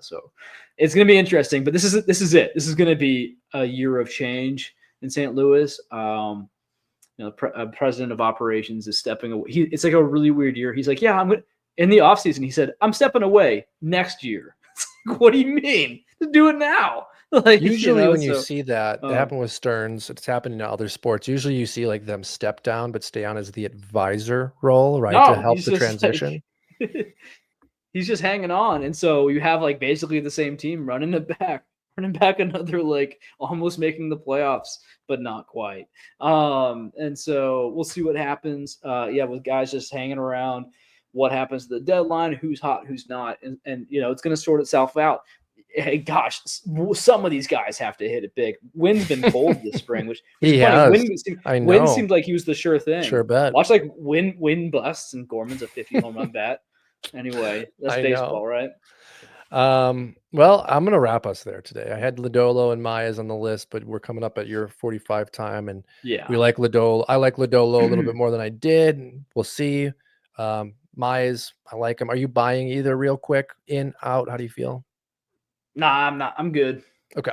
So it's going to be interesting. But this is it. This is going to be a year of change in St. Louis. President of operations is stepping away. It's like a really weird year. He's like, yeah, I'm going to. In the offseason, he said, I'm stepping away next year. What do you mean? Just do it now. Usually when you see that, it um, happened with Stearns, it's happened in other sports. Usually you see like them step down, but stay on as the advisor role, right? To no, help he's the just transition. like he's just hanging on. And so you have like basically the same team running back another like almost making the playoffs, but not quite. And so we'll see what happens. With guys just hanging around, what happens to the deadline, who's hot, who's not, and it's going to sort itself out. Hey, gosh, some of these guys have to hit it big. Wynn's been cold this spring, which is He funny. has. I Wynn know. seemed like he was the sure thing. Sure bet. Watch like Wynn busts and Gorman's a 50 home run bat. Anyway, that's I know. baseball, right? Well, I'm gonna wrap us there today. I had Lodolo and Maya's on the list, but we're coming up at your 45 time, and Yeah. we like Lodolo. I like Lodolo a little bit more than I did. We'll see. Maya's, I like him. Are you buying either real quick? In, out? How do you feel? Nah, I'm not. I'm good. Okay.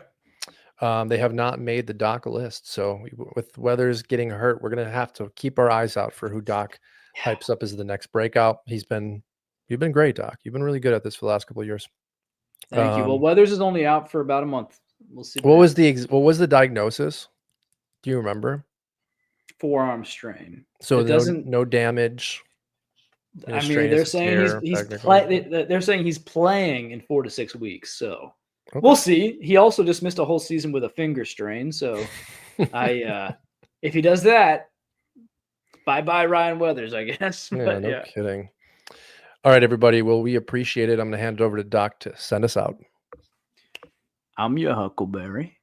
They have not made the Doc list, so with Weathers getting hurt, we're gonna have to keep our eyes out for who Doc hypes up as the next breakout. You've been great, Doc. You've been really good at this for the last couple of years. Thank you. Well, Weathers is only out for about a month. We'll see. What was the diagnosis? Do you remember? Forearm strain? So It doesn't. no damage. I mean, Strain they're is a saying tear, they're saying he's playing in 4 to 6 weeks. So okay. we'll see. He also just missed a whole season with a finger strain. So if he does that, bye Ryan Weathers, I guess. Yeah, no kidding. All right, everybody. Well, we appreciate it. I'm going to hand it over to Doc to send us out. I'm your Huckleberry.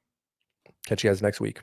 Catch you guys next week.